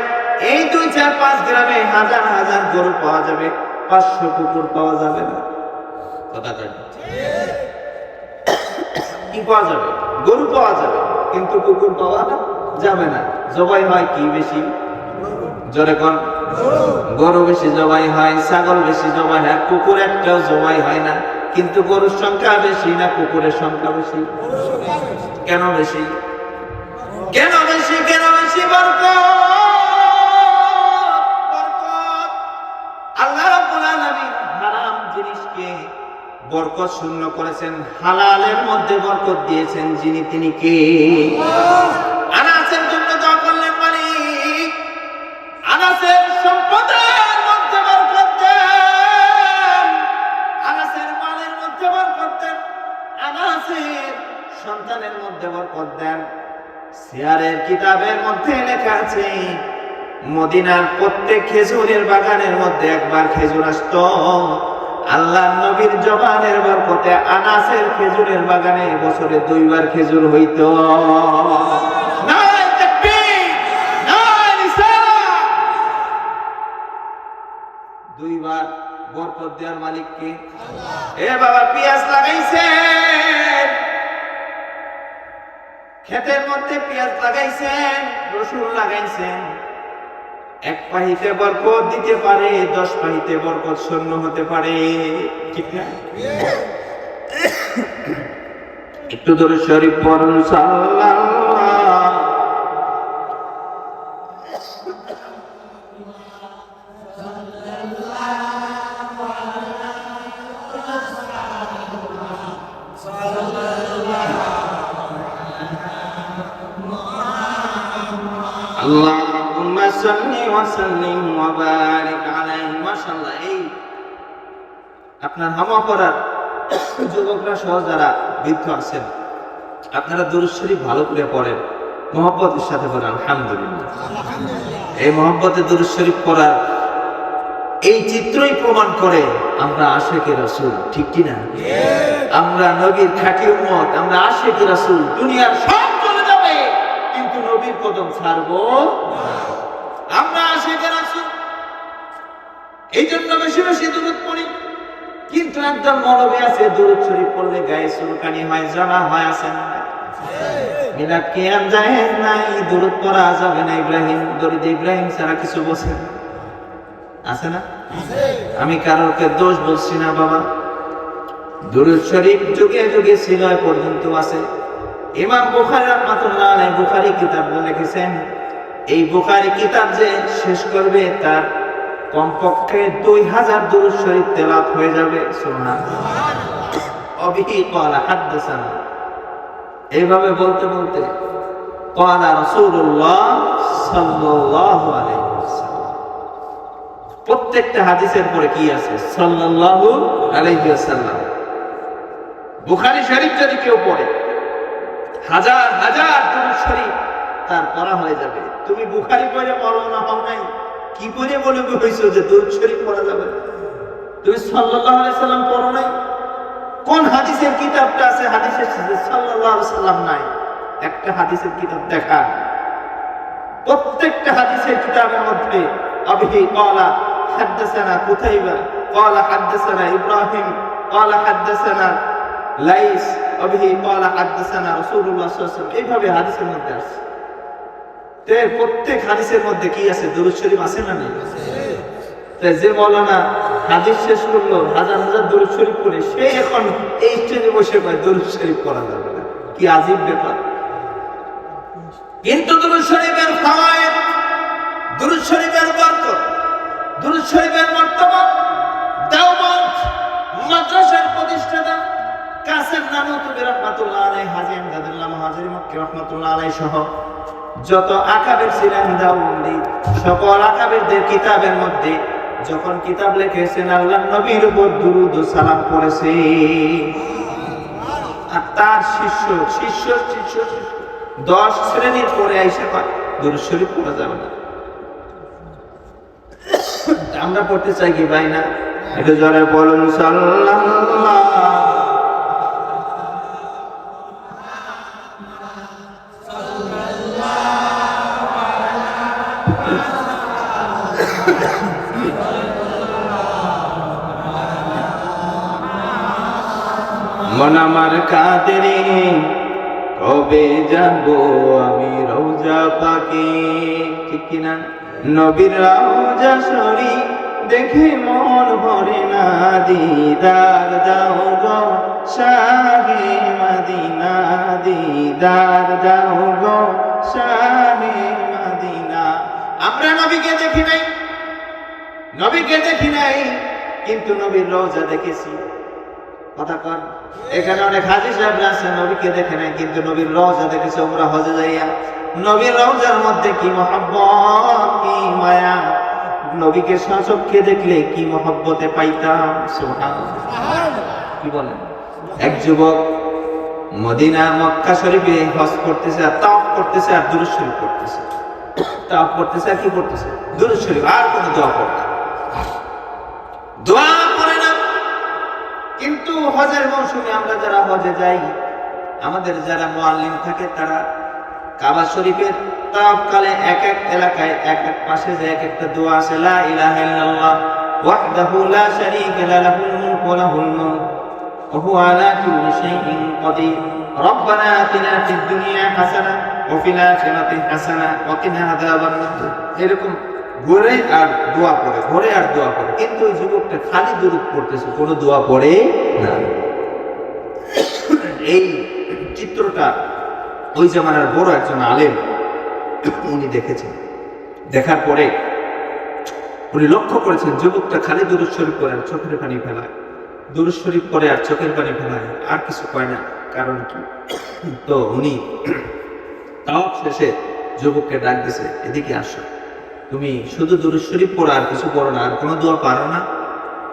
এই 2-4-5 গ্রামে হাজার হাজার গরু পাওয়া যাবে, 500 কুকুর পাওয়া যাবে না। কথা কয় কি পাওয়া যাবে? গরু পাওয়া যাবে, কিন্তু কুকুর পাওয়া যাবে না। জবাই হয় কি বেশি? জোরে কোন? গরু বেশি জবাই হয়, ছাগল বেশি জবাই হয়, কুকুর একটাও জবাই হয় না। কিন্তু গরুর সংখ্যা বেশি না কুকুরের সংখ্যা বেশি? কেন বেশি? কেন বেশি? কেন বেশি? বরকত। আল্লাহ রাব্বুল আলামিন হারাম জিনিসকে বরকত শূন্য করেছেন, হালালের মধ্যে বরকত দিয়েছেন। যিনি তিনি কে? আনাসের জন্য দোয়া করলেন, মালিক আনাসের সম্পদের মধ্যে বরকত দেন, আনাসের মালের মধ্যে বরকত দেন, আনাসের সন্তানের মধ্যে বরকত দেন। সিয়ারের কিতাবের মধ্যে লেখা আছে মদিনার প্রত্যেক খেজুরের বাগানের মধ্যে একবার খেজুর আসতো। আল্লাহ নবীর জবানের বরকতে আনাসের খেজুরের বাগানে বছরে 2 বার খেজুর হইতো। নারে তাকবীর, নারে রিসালাত। 2 বার বরকত দেওয়ার মালিক কে? আল্লাহ। এ বাবা পেঁয়াজ লাগাইছেন, ক্ষেতের মধ্যে পেঁয়াজ লাগাইছেন, রসুন লাগাইছেন, 1 পাহিতে বরকত দিতে পারে, 10 পাহিতে বরকত শূন্য হতে পারে, ঠিক না? একটু ধরে শরীফ পড়ুন সাল্লাল্লাহ। আল্লাহুম্মা সাল্লি ওয়া সাল্লিম ওয়া বারিক আলাইহি। মাশাআল্লাহ। এই আপনার হামা পড়ার যুবকরা সহ যারা বৃদ্ধ আছেন, আপনারা দুরূদ শরীফ ভালো করে পড়েন, মহব্বতের সাথে পড়েন। আলহামদুলিল্লাহ। এই মহব্বতে দুরূদ শরীফ পড়ার এই চিত্রই প্রমাণ করে আমরা আশিকে রাসূল, ঠিক কি না? আমরা নবীর খাঁটি উম্মত, আমরা আশিকে রাসূল। দুনিয়ার সব চলে যাবে কিন্তু নবীর কদম ছাড়বো না। আমরা আশিকে রাসূল, এই জন্য বেশি বেশি দুরূদ পড়ি। কিন্তু একদম মরবে আছে, দুরূদ শরীফ পড়লে গায়ে চুলকানি হয়, জ্বালা হয়, আছে না? মিলাদ কিয়াম জায়েজ নাই, দুরূদ পড়া যাবে না। ইব্রাহিম, দরুদ ইব্রাহিম ছাড়া কিছু বোঝেন আছে না? আমি কারোকে দোষ বলছি না বাবা, দুরূদ শরীফ যুগে যুগে ছিল, এ পর্যন্ত আছে। ইমাম বুখারী রাহমাতুল্লাহ আলাইহি বুখারী কিতাব লিখেছেন, এই বুখারী কিতাব যে শেষ করবে তার কমপক্ষে 2000 দুরূদ শরীফ তেলাওয়াত হয়ে যাবে। সুবহানাল্লাহ। অবিহি ক্বালা হাদাসানা, এইভাবে বলতে বলতে ক্বালা রাসূলুল্লাহ সাল্লাল্লাহু আলাইহি ওয়াসাল্লাম, প্রত্যেকটা হাদিসের পরে কি আছে? সাল্লাল্লাহু আলাইহি ওয়াসাল্লাম। বুখারী শরীফ যদি কেউ পড়ে, হাজার হাজার দুরূদ শরীফ তার পড়া হয়ে যাবে। তুমি বুখারী পড়ে মওলানা হও নাই, কি করে বলবে হইছো যে দুরূদ শরীফ পড়া যাবে? তুমি সাল্লাল্লাহু আলাইহি সাল্লাম পড়ো নাই? কোন হাদিসের কিতাবটা আছে হাদিসের সাল্লাল্লাহু আলাইহি সাল্লাম নাই? একটা হাদিসের কিতাব দেখা। প্রত্যেকটা হাদিসের কিতাবের মধ্যে আবিহি ক্বালা হাদাসানা কুতাইবা, ক্বালা হাদাসানা ইব্রাহিম, ক্বালা হাদাসানা লাইস, আবিহি ক্বালা হাদাসানা রাসূলুল্লাহ সাল্লাল্লাহু আলাইহি ওয়াসাল্লাম, এইভাবে হাদিসের মধ্যে আছে। তে প্রত্যেক হাদিসের মধ্যে কি আছে? দুরূদ শরীফ আছে না নেই? যে মৌলানা হাদিস শেষ করলো হাজার হাজার দুরূদ শরীফ পড়ে, সে এখন এই স্টেজে বসে কয় দুরূদ শরীফ পড়া যাবে না। কি আজীব ব্যাপার! কিন্তু দুরূদ শরীফের ফাওয়ায়েদ, দুরূদ শরীফের বরকত, দুরূদ শরীফের মর্তবা, দেওবন্দ মাদ্রাসার প্রতিষ্ঠাতা কাসেম নানুতুবি রাহমাতুল্লাহ আলাইহি, হাজী আমদাদুল্লাহ মুহাজির মক্কি রাহমাতুল্লাহ আলাইহি সহ যত আকাবের ছিলেন দেওবন্দি, সকল আকাবেরদের কিতাবের মধ্যে যখন কিতাব লিখেছেন আল্লাহর নবীর উপর দুরূদ ও সালাম পড়েছে, আর তার শিষ্য 10 শ্রেণীর পরে আইসা কয় দুরূদ শরীফ পড়া যাবে না। আমরা পড়তে চাই কি ভাই না? একটু জোরে বলুন সাল্লাল্লাহু। মন আমার কাঁদে রে, কবে যাব আমি রওজা পাকে, ঠিক কিনা? নবীর রওজা শরীফ দেখে মন ভরে না, দিদার দাও গো শাহে মদিনা, দিদার দাও গো শাহে মদিনা। আমরা নবীকে দেখি নাই, নবীকে দেখি নাই, কিন্তু নবীর রওজা দেখেছি। কথা কর, এখানে অনেক হাজী সাহেবরা আছে নবীকে দেখে নাই কিন্তু নবীর রওজা দেখেছে উমরা হজে যাইয়া। নবীর রওজার মধ্যে কি মহব্বত, কি মায়া! নবীকে সচক্ষে দেখলে কি মহব্বতে পাইতাম। সুবহানাল্লাহ। কি বলেন? এক যুবক মদিনা মক্কা শরীফে হজ করতেছে আর তাওয়াফ করতেছে আর দুরূদ শরীফ পড়তেছে, তাওয়াফ করতেছে আর কি পড়তেছে? দুরূদ শরীফ, আর কোনো দোয়া পড়ে না, দোয়া পড়ে না। কিন্তু হজের মৌসুমে আমরা যারা হজে যাই, আমাদের যারা মুআল্লিম থাকে তারা কাবা শরীফের তাওয়াফ কালে এক এক এলাকায় এক এক পাশে যে এক একটা দোয়া আছে, লা ইলাহা ইল্লাল্লাহ ওয়াহদাহু লা শারীকা লাহুল মুলকু ওয়া লাহুল মুলক ওয়া হুয়া আলা কুল্লি শাইইন কাদির, রব্বানা আতিনা ফিদ দুনিয়া হাসানাহ ওয়া ফিল আখিরাতি হাসানাহ ওয়া কিনা আযাবান নার। এরকম ঘুরে আর দোয়া পড়ে, ঘুরে আর দোয়া পড়ে। কিন্তু ওই যুবকটা খালি দুরূদ পড়তেছে, কোনো দোয়া পড়ে না। এই চিত্রটা ওই জামানার বড় একজন আলেম উনি দেখেছেন। দেখার পরে উনি লক্ষ্য করেছেন যুবকটা খালি দুরূদ শরীফ পড়ে আর চোখের পানি ফেলায়, দুরূদ শরীফ পড়ে আর চোখের পানি ফেলায়, আর কিছু কয় না। কারণ কি? তো উনি তাওয়াফ শেষে যুবককে ডাক দিছে, এদিকে আসো, তুমি শুধু দুরূদ শরীফ পড়ো আর কিছু পড়ো না, আর কোনো দোয়া পারো না?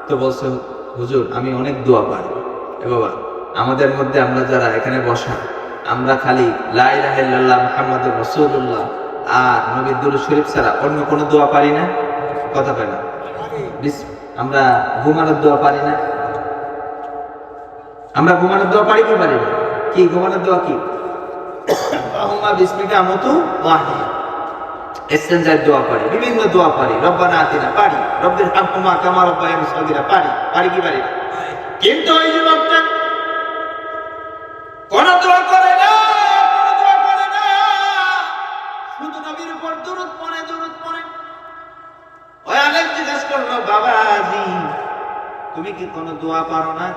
তো বলছে, হুজুর আমি অনেক দোয়া পারি। এ বাবা, আমাদের মধ্যে আমরা যারা এখানে বসা, আমরা খালি লা ইলাহা ইল্লাল্লাহ মুহাম্মাদুর রাসূলুল্লাহ আর নবীর দুরূদ শরীফ ছাড়া অন্য কোনো দোয়া পারি না? কথা পাই না? আমরা ঘুমানোর দোয়া পারি না? আমরা ঘুমানোর দোয়া পারি কি পারি না? কি ঘুমানোর দোয়া কি? আল্লাহুম্মা বিসমিকা আমুতু ওয়া আহয়া, ইস্তেনজার দোয়া পারি, বিভিন্ন দোয়া পারি, রব্বানা আতিনা পারি, রব্বির হামহুমা কামা রাব্বায়ানি সগীরা পারি, পারি কি পারি না? কিন্তু ওই যুবকটা কোন দোয়া করে না, কোন দোয়া করে না, শুধু নবীর উপর দুরূদ পড়ে, দুরূদ পড়ে। ওই আলেম জিজ্ঞেস করলো, বাবাজি তুমি কি কোনো দোয়া পারো না?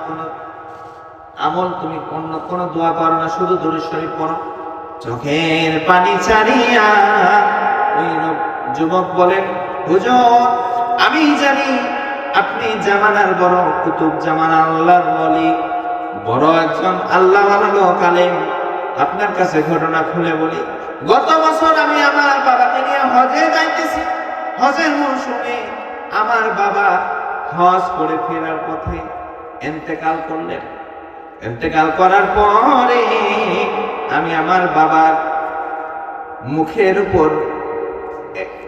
আমল তুমি অন্য কোনো দোয়া করো না, শুধু দুরূদ শরীফ পড়ো। চোখের পানি ছাড়িয়া ওই যুবক বলেন, হুজুর আমি জানি আপনি জামানার বড় কুতুব, জামানার আল্লাহর ওলি, বড় একজন আল্লাহওয়ালা লোক আলেম। আপনার কাছে ঘটনা খুলে বলি, গত বছর আমি আমার বাবাকে নিয়ে হজে যাইতেছি। হজের মৌসুমে আমার বাবা হজ করে ফেরার পথে ইন্তেকাল করলেন। ইন্তেকাল করার পরে আমি আমার বাবার মুখের উপর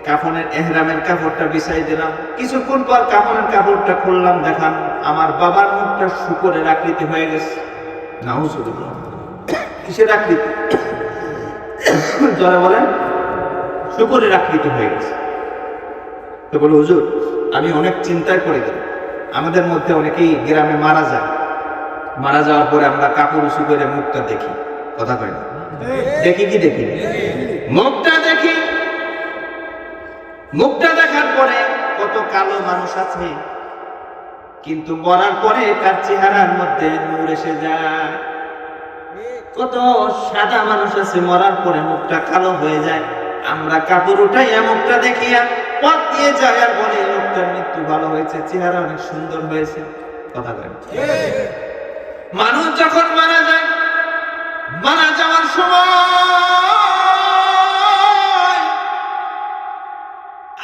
কাফনের এহরামের কাপড়টা বিছাই দিলাম। কিছুক্ষণ পর কাফনের কাপড়টা খুললাম, দেখান আমার বাবার মুখটা শুকরের আকৃতি হয়ে গেছে। নাউজুবিল্লাহ, কিসের আকৃতি? যারা বলেন শুকরের আকৃতি হয়ে গেছে। তো বলে, হুজুর আমি অনেক চিন্তায় পড়ে গেলাম। আমাদের মধ্যে অনেকেই গ্রামে মারা যায়, মারা যাওয়ার পরে আমরা কাপড় উঁচু করে মুখটা দেখি, কথা কয় না? দেখি কি দেখি? মুখটা দেখি। মুখটা দেখার পরে কত কালো মানুষ আছে, কিন্তু মরার পরে তার চেহারার মধ্যে নূর এসে যায়। কত সাদা মানুষ আছে, মরার পরে মুখটা কালো হয়ে যায়। আমরা কাপড় উঠাইয়া মুখটা দেখিয়া পথ দিয়ে যায় আর বলে, লোকটার মৃত্যু ভালো হয়েছে, চেহারা অনেক সুন্দর হয়েছে, কথা কয় না? মানুষ যখন মারা যায়, মারা যাওয়ার সময়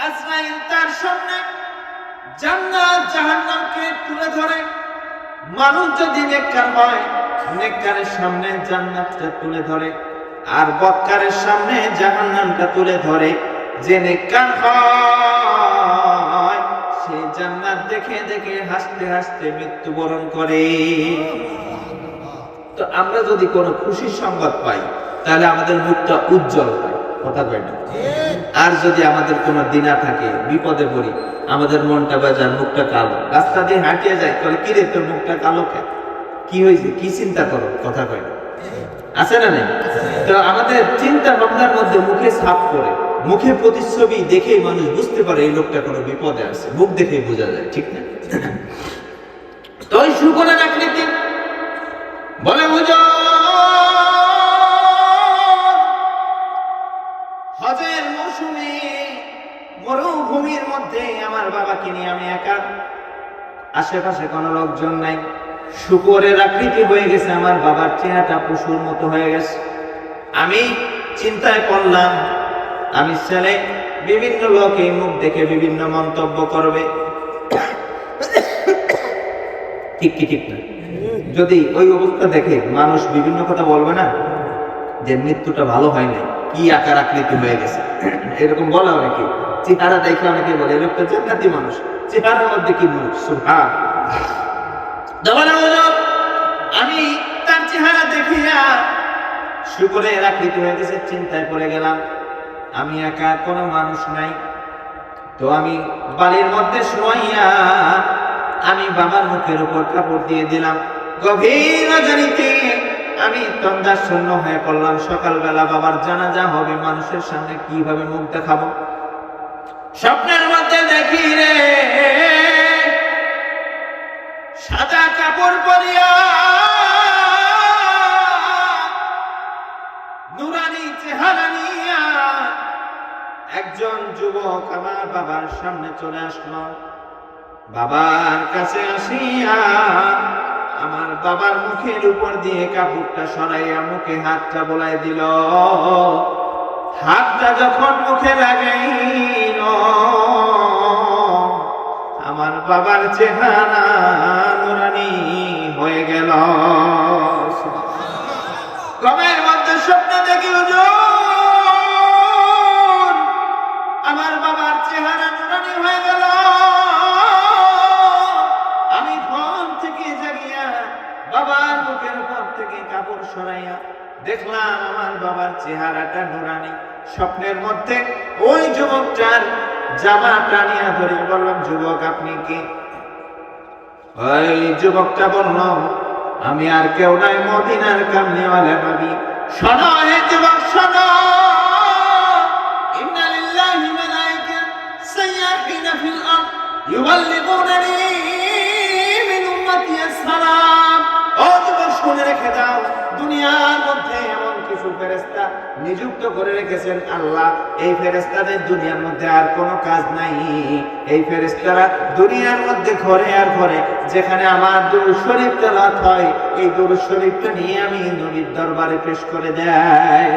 আজরাইল তার সামনে জান্নাত জাহান্নামকে তুলে ধরে। মানুষ যদি নেককার হয়, নেককারের সামনে জান্নাতটা তুলে ধরে, আর বদকারের সামনে জাহান্নামটা তুলে ধরে। যে নেককার হয় সে জান্নাত দেখে দেখে হাসতে হাসতে মৃত্যুবরণ করে। তো আমরা যদি কোনো খুশির সংবাদ পাই, তাহলে আমাদের মুখটা উজ্জ্বল হয়, কথা কয় না? আর যদি আমাদের কোনো দিনা থাকে, বিপদে পড়ি, আমাদের মনটা বাজার, মুখটা কালো, রাস্তা দিয়ে হাঁটিয়ে যায়, বলে কি রে তোর মুখটা কালো কেন, কি হয়েছে, কি চিন্তা করো, কথা কয় না? আছে না নেই? তো আমাদের চিন্তা ভাবনার মধ্যে মুখে ছাপ পড়ে, মুখে প্রতিচ্ছবি দেখেই মানুষ বুঝতে পারে এই লোকটা কোনো বিপদে আছে, মুখ দেখেই বোঝা যায়, ঠিক না? তো ওই শুকরের আকৃতি বলে, হুজুর হজের মৌসুমে মরুভূমির মধ্যে আমার বাবাকে নিয়ে আমি একা, আশেপাশে কোনো লোকজন নাই, শুকরের আকৃতি হয়ে গেছে, আমার বাবার চেহারাটা পশুর মতো হয়ে গেছে। আমি চিন্তায় পড়লাম, আমি ছেলে, বিভিন্ন লোক এই মুখ দেখে বিভিন্ন মন্তব্য করবে, ঠিক কি ঠিক না? যদি ওই অবস্থা দেখে মানুষ বিভিন্ন কথা বলবে না, যে মৃত্যুটা ভালো হয় না, কি আকার আকৃতি হয়ে গেছে, এরকম বলে অনেকে। চেহারা দেখে অনেকে বলে লোকটা জান্নাতি মানুষ, চেহারার মধ্যে কি মুখ, সুবহানাল্লাহ। আমি তার চেহারা দেখিয়া শুকরের আকৃতি হয়ে গেছে, চিন্তায় পড়ে গেলাম। আমি একা, কোনো মানুষ নাই। তো আমি বালির মধ্যে শোয়াইয়া আমি বাবার মুখের উপর কাপড় দিয়ে দিলাম। গভীর রজনীতে আমি তন্দ্রাচ্ছন্ন হয়ে পড়লাম। সকালবেলা বাবার জানাজা হবে, মানুষের সামনে কিভাবে মুখ দেখাবো? স্বপ্নের মধ্যে দেখি রে সাদা কাপড় পরিয়া নুরানি চেহারা নিয়া একজন যুবক আমার বাবার সামনে চলে আসলো। বাবার কাছে আসিয়া আমার বাবার মুখের উপর দিয়ে কাপড়টা সরাইয়া মুখে হাতটা বোলাই দিল। হাতটা যখন মুখে লাগাইল, আমার বাবার চেহারা নুরানি হয়ে গেল। ঘুমের মধ্যে স্বপ্ন দেখি হুজুর আমার বাবার চেহারা নুরানি হয়ে গেল। আমি ঘুম থেকে জাগিয়া বাবার মুখের উপর থেকে কাপড় সরাইয়া দেখলাম আমার বাবার চেহারাটা নুরানি। স্বপ্নের মধ্যে ওই যুবকটার জামা টানিয়া ধরে বললাম, যুবক আপনি কি? ওই যুবকটা বলল, আমি আর কেউ নাই, মদিনার কামলিওয়ালা নবী। শোনো হে যুবক, শোনো, ইন্না লিল্লাহি মালাইকা সাইয়াহিনা ফিল আরদ ইউবাল্লিগুনানি মিন উম্মতি আসসালাম। ও যুবক মনে রেখে দাও, দুনিয়ার মধ্যে এমন কিছু ফেরেশতা নিযুক্ত করে রেখেছেন আল্লাহ, এই ফেরেশতাদের দুনিয়ার মধ্যে আর কোনো কাজ নাই। এই ফেরেশতারা দুনিয়ার মধ্যে ঘরে আর ঘরে যেখানে আমার দুরূদ শরীফ তেলাওয়াত হয়, এই দুরূদ শরীফটা নিয়ে আমি নবীর দরবারে পেশ করে দেয়।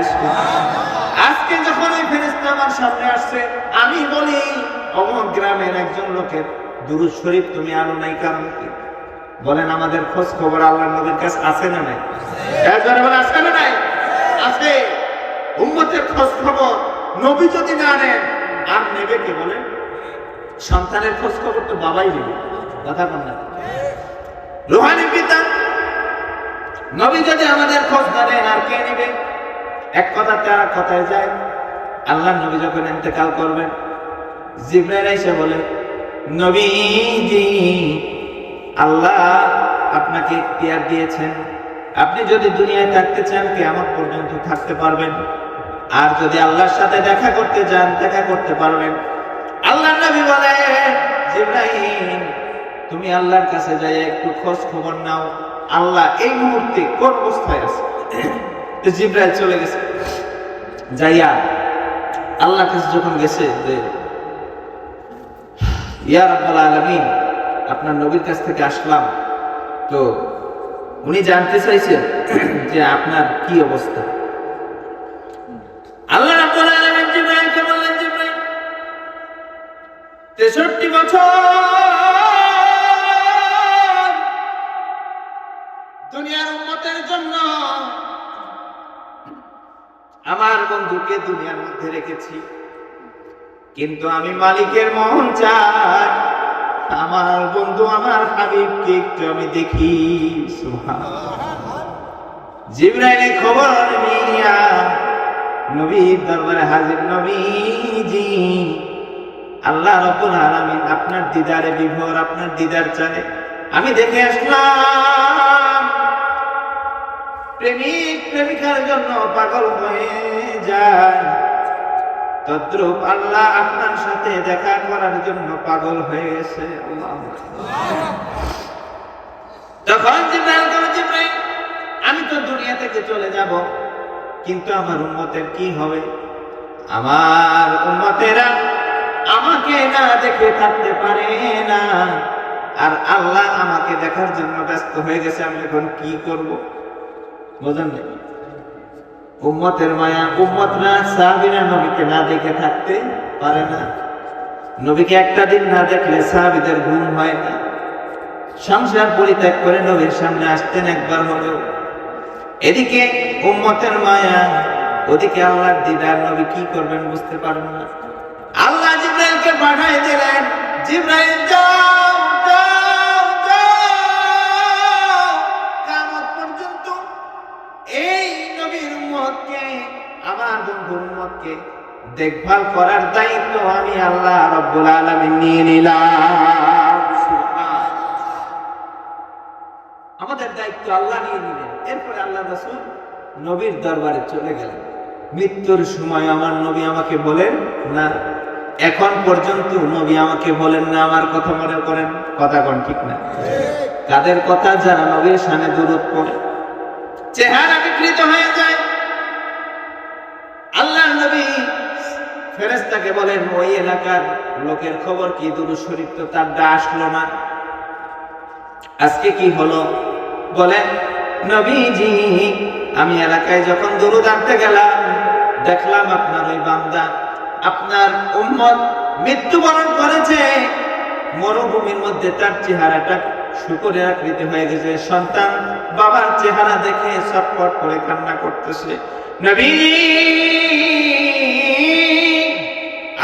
আজকে যখন এই ফেরেশতা আমার সামনে আসছে, আমি বলি অমুক গ্রামের একজন লোকের দুরূদ শরীফ তুমি আনো নাই, কারণ কি? বলেন আমাদের খোঁজ খবর আল্লাহর নবীর কাছে আছে না নাই? আছে না নাই? আছে। উম্মতের খোঁজ খবর নবী যদি না নেন আর নেবে কে? বলেন সন্তানের খোঁজ খবর তো বাবাই নেবে, কথা বল না? রুহানি পিতা নবী যদি আমাদের খোঁজ না নেন আর কে নেবে? এক কথা তারা কথায় যায়, আল্লাহর নবী যখন ইন্তেকাল করবেন, জিবরাইল এসে বলে, নবীজি আল্লাহ আপনাকে ইখতিয়ার দিয়েছেন, আপনি যদি দুনিয়ায় থাকতে চান কিয়ামত পর্যন্ত থাকতে পারবেন, আর যদি আল্লাহর সাথে দেখা করতে চান দেখা করতে পারবেন। আল্লাহর নবী বলে, জিবরাইল তুমি আল্লাহর কাছে যাই একটু খোঁজ খবর নাও, আল্লাহ এই মুহূর্তে কোন অবস্থায় আছে। তো জিবরাইল চলে গেছে, যাইয়া আল্লাহর কাছে যখন গেছে যে ইয়া রাব্বুল আলামিন আপনার নবীর কাছ থেকে আসলাম, তো উনি জানতে চাইছেন যে আপনার কি অবস্থা। আল্লাহ রাব্বুল আলামিন জিবরাইলকে বললেন, জিবরাইল 63 বছর দুনিয়ার উম্মতের জন্য আমার বন্ধুকে দুনিয়ার মধ্যে রেখেছি, কিন্তু আমি মালিকের মন চাই আমার বন্ধু আমার হাবিবকে একটু আমি দেখি। সুবহানাল্লাহ। জিবরাইল খবর নিয়া নবীর দরবারে হাজির, নবীজি আল্লাহ রাব্বুল আলামিন আপনার দিদারে বিভোর, আপনার দিদার চায়, আমি দেখে আসলাম। প্রেমিক প্রেমিকার জন্য পাগল হয়ে যায়, তদ্রূপ আল্লাহ আপনার সাথে দেখা করার জন্য পাগল হয়ে গেছে। তখন জিবরাইল, আমি তো দুনিয়া থেকে চলে যাব, কিন্তু আমার উম্মতের কি হবে? আমার উম্মতেরা আমাকে না দেখে থাকতে পারে না, আর আল্লাহ আমাকে দেখার জন্য ব্যস্ত হয়ে গেছে, আমি এখন কি করব? বোঝেন না? উম্মতের মায়া, উম্মতরা সাহাবীরা নবীকে না দেখে থাকতে পারে না। নবীকে একটা দিন না দেখলে সাহাবীদের ঘুম হয় না, সংসার পরিত্যাগ করে নবীর সামনে আসতেন একবার হলেও। এদিকে উম্মতের মায়া, ওদিকে আল্লাহর দিদার, নবী কি করবেন বুঝতে পারবেন না। আল্লাহ জিবরাইলকে পাঠিয়ে দিলেন, জিবরাইল যাও যাও যাও, কিয়ামত পর্যন্ত এই নবীর উম্মতকে, আমার বন্ধুর উম্মতকে দেখভাল করার দায়িত্ব আমি আল্লাহ রাব্বুল আলামিন নিয়ে নিলাম। আমাদের দায়িত্ব আল্লাহ নিয়ে নিলেন। এরপরে আল্লাহ রাসূল নবীর দরবারে চলে গেলেন। মৃত্যুর সময় আমার নবী আমাকে বলেন না, এখন পর্যন্ত নবী আমাকে বলেন না, আমার কথা মনে করেন, কথা কোন ঠিক না? কাদের কথা? যারা নবীর শানে দুরূদ পড়ে, চেহারা বিকৃত হয়ে যায়। আল্লাহর নবী ফেরেশতাকে বলেন, ওই এলাকার লোকের খবর কি? দুরূদ শরীফ তো তার আসলো না, আজকে কি হলো? বলেন, নবীজি আমি এলাকায় যখন দুরূদ আনতে গেলাম, দেখলাম আপনার ওই বান্দা, আপনার উম্মত মৃত্যুবরণ করেছে। মরুভূমির মধ্যে তার চেহারাটা শুকরের আকৃতি হয়ে গেছে। সন্তান বাবার চেহারা দেখে ছটফট করে কান্না করতেছে। নবী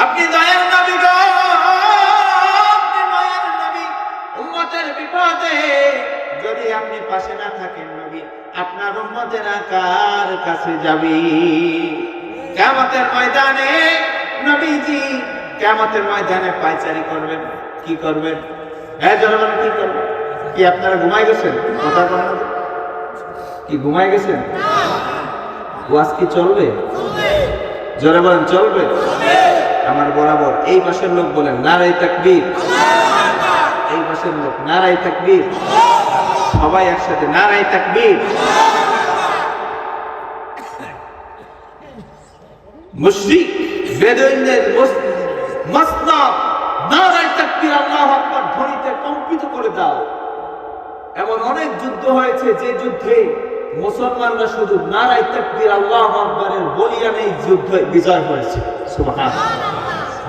আপনি দয়ার নবী গো, আপনি মায়ের নবী, উম্মতের বিপদে যদি আপনি পাশে না থাকেন নবী, আপনার উম্মতেরা কার কাছে যাবে? কিয়ামতের ময়দানে নবীজি কিয়ামতের ময়দানে পায়চারি করবেন। কি করবেন? হ্যাঁ জনগণ কি করবেন? কি আপনারা ঘুমাই গেছেন? কথা বলেন, কি ঘুমাই গেছেন? ওয়াজ কি চলবে? জোরে বলেন চলবে? আমার বরাবর এই পাশের লোক বলেন নারায়ে তাকবীর, এই পাশের লোক নারায়ে তাকবীর। সবাই একসাথে নারায়ে তাকবীর। মুশরিক বেদুইনদের মসনদ নারায়ে তাকবীর আল্লাহু আকবার ধ্বনিতে কম্পিত করে দাও। এমন অনেক যুদ্ধ হয়েছে যে যুদ্ধে মুসলমানরা শুধু নারায়ে তাকবীর আল্লাহু আকবারের বলিয়ানেই যুদ্ধ বিজয় হয়েছে। সুবহানাল্লাহ।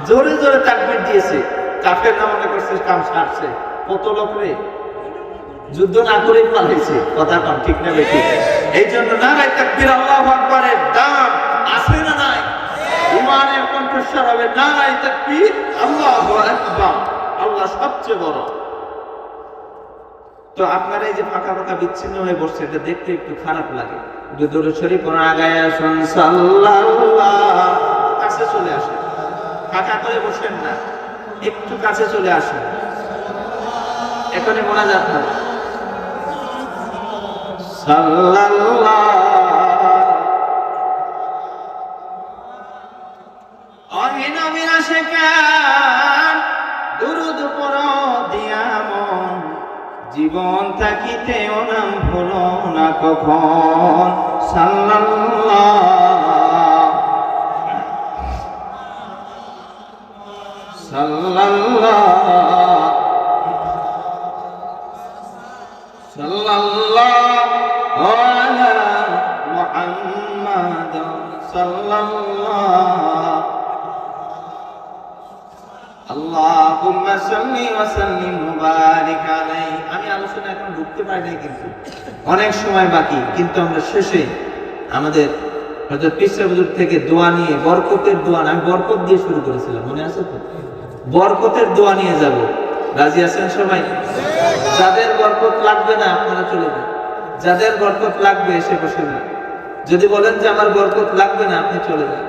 জোরে জোরে তাকবীর দিয়েছে, কাফেররা মনে করছে কাম সারছে। কত লোক রে যুদ্ধ না করে পালাইছে। কথা কম ঠিক না বেশি? এই জন্য নারায়ে তাকবীর আল্লাহু আকবারের দাম আছে না নাই? ঈমানের কণ্ঠস্বর হবে নারায়ে তাকবীর আল্লাহু আকবার, আল্লাহ সবচেয়ে বড়। তো আপনারা এই যে ফাঁকা ফাঁকা বিচ্ছিন্ন হয়ে বসছে, এটা দেখতে একটু খারাপ লাগে। দুরূদ শরীফ পড়া আগায় আসুন সাল্লাল্লাহ। কাছে চলে আসেন, ফাঁকা করে বসেন না, একটু কাছে চলে আসেন। এখনই মোনাজাত হবে সাল্লাল্লাহ। অহিন বিনাশকার দুরূদ পড়ো দিয়া মন, জীবন থাকিতেও নাম ভুলো না কখন। সাল্লাল্লাহ সাল্লাল্লাহ সাল্লাল্লাহু আলা মুহাম্মাদ সাল্লাল্লাহ। আল্লাহুম্মা সাল্লি ওয়া সাল্লিম ওয়া বারিক আলাইহি। আমি আলোচনা এখন ঢুকতে পারি নাই, কিন্তু অনেক সময় বাকি। কিন্তু আমরা শেষে আমাদের হযরত পীর সাহেব হুজুর থেকে দোয়া নিয়ে, বরকতের দোয়া, আমি বরকত দিয়ে শুরু করেছিলাম, মনে আছে তো? বরকতের দোয়া নিয়ে যাব। রাজি আছেন সবাই? যাদের বরকত লাগবে না আপনারা চলে যান, যাদের বরকত লাগবে এসে বসে যান। যদি বলেন যে আমার বরকত লাগবে না, আপনি চলে যান।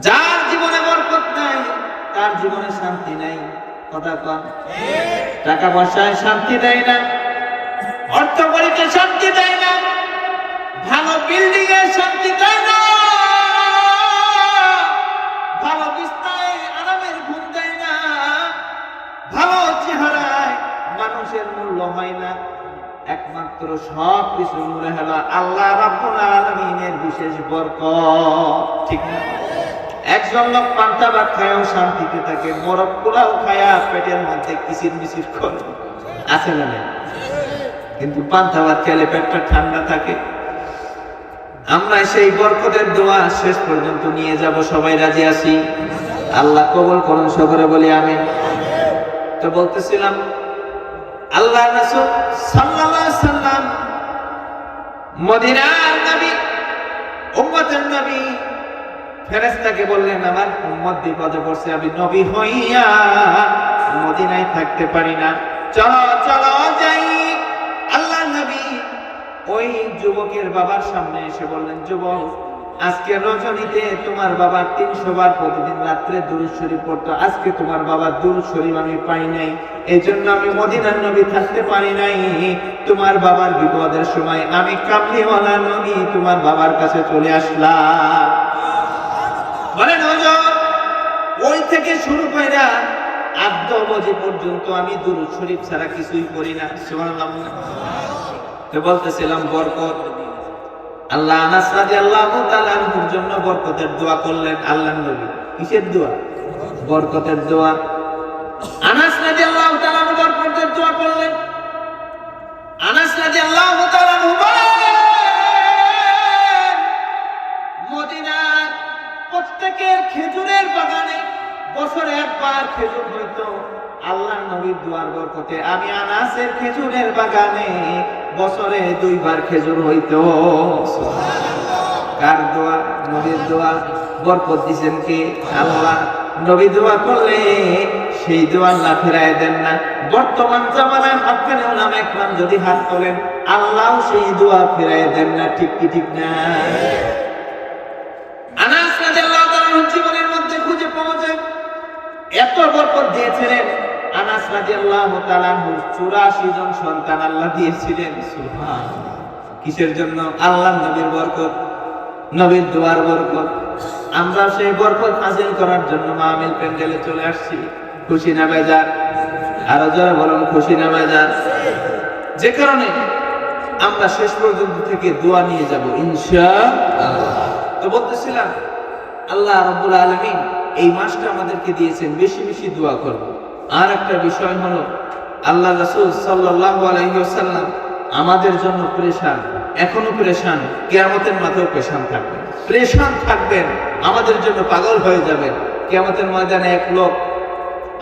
যার জীবনে বরকত নাই তার জীবনে শান্তি নাই। কথা কন। টাকা পয়সায় শান্তি দেয় না, অর্থ কড়িতে শান্তি দেয় না, ভালো বিল্ডিং এ শান্তি দেয় না, ভালো বিছানায় আরামের ঘুম দেয় না, ভালো চেহারায় মানুষের মূল্য হয় না। একমাত্র সব কিছু মূল্য হলো আল্লাহ রাব্বুল আলামিনের বিশেষ বরকত। ঠিক না? একজন লোক পান্তা ভাত খায়ও শান্তিতে থাকে, মোরগ পোলাও খায়া পেটের মধ্যে কিচির মিচির করে, আছে না? কিন্তু পান্তা ভাত খেলে পেটটা ঠান্ডা থাকে। আমরা সেই বরকতের দোয়া শেষ পর্যন্ত নিয়ে যাব। সবাই রাজি আছি? আল্লাহ কবুল করুন, সকলে বলি আমিন। তো বলতেছিলাম আল্লাহ রাসূল সাল্লাল্লাহু আলাইহি সাল্লাম মদিনার নবী, উম্মতের নবী, ফেরেশতাকে বললেন আমার উম্মত বিপদে পড়ছে, আমি নবী হইয়া মদিনায় থাকতে পারি না, চলো চলো যাই। আল্লাহ নবী ওই যুবকের বাবার সামনে এসে বললেন, যুবক, আজকে রজনীতে তোমার বাবা 300 বার প্রতিদিন রাত্রে দুরূদ শরীফ পড়তো, আজকে তোমার বাবার দুরূদ শরীফ আমি পাই নাই, এজন্য আমি মদিনার নবী থাকতে পারি নাই। তোমার বাবার বিপদের সময় আমি কামলিওয়ালা নবী তোমার বাবার কাছে চলে আসলাম। বলেন হুজুর, ওই থেকে শুরু কইরা আদ্যবজি পর্যন্ত আমি দুরূদ শরীফ ছাড়া কিছুই করি না। সুবহানাল্লাহ। তো বলতেছিলাম বরকত। আল্লাহ আনাস রাদিয়াল্লাহু তাআলা আনহুর জন্য বরকতের দোয়া করলেন আল্লাহর নবী। কিসের দোয়া? বরকতের দোয়া। আনাস রাদিয়াল্লাহু তাআলা আনহু বরকতের দোয়া করলেন। আনাস রাদিয়াল্লাহু তাআলা আনহু বলেন, মদিনার প্রত্যেকের খেজুরের বাগানে বছরে একবার খেজুর হইতো। আল্লাহর নবীর দোয়ার বরকতে আমি আনাসের খেজুরের বাগানে বছরে 2 বার খেজুর হইতো। কার দোয়া? নবীর দোয়া। বরকত দিবেন কে? আল্লাহ। নবী দোয়া করলে সেই দোয়া আল্লাহ ফেরায় দেন না। বর্তমান জামানায় হক্কানি উলামা একরাম যদি হাত তোলেন, আল্লাহ সেই দোয়া ফেরায় দেন না। ঠিক কি ঠিক না? আনাস রাদিয়াল্লাহু তাআলা জীবনের মধ্যে খুঁজে পাওয়া যায় এত বরকত দিয়েছিলেন। আনাস রাদিয়াল্লাহু তাআলা 84 জন সন্তান আল্লাহ দিয়েছিলেন। সুবহানাল্লাহ। কিসের জন্য? আল্লাহর নবীর বরকত, নবীর দোয়ার বরকত। আমরা সেই বরকত হাসিল করার জন্য মাহফিল প্যান্ডেলে চলে আসছি। খুশি না বেজার? আরো জোরে বলুন, খুশি না বেজার? যে কারণে আমরা শেষ পর্যন্ত থেকে দোয়া নিয়ে যাব ইনশাআল্লাহ। তো বলতেছিলাম আল্লাহ রাব্বুল আলামিন এই মাসটা আমাদেরকে দিয়েছেন বেশি বেশি দোয়া করব। আর একটা বিষয় হলো আল্লাহ রাসূল সাল্লাল্লাহু আলাইহি ওয়াসাল্লাম আমাদের জন্য পরেশান, এখনো পরেশান, কিয়ামতের মাঠেও পরেশান থাকবেন, পরেশান থাকবেন, আমাদের জন্য পাগল হয়ে যাবেন। কিয়ামতের ময়দানে এক লোক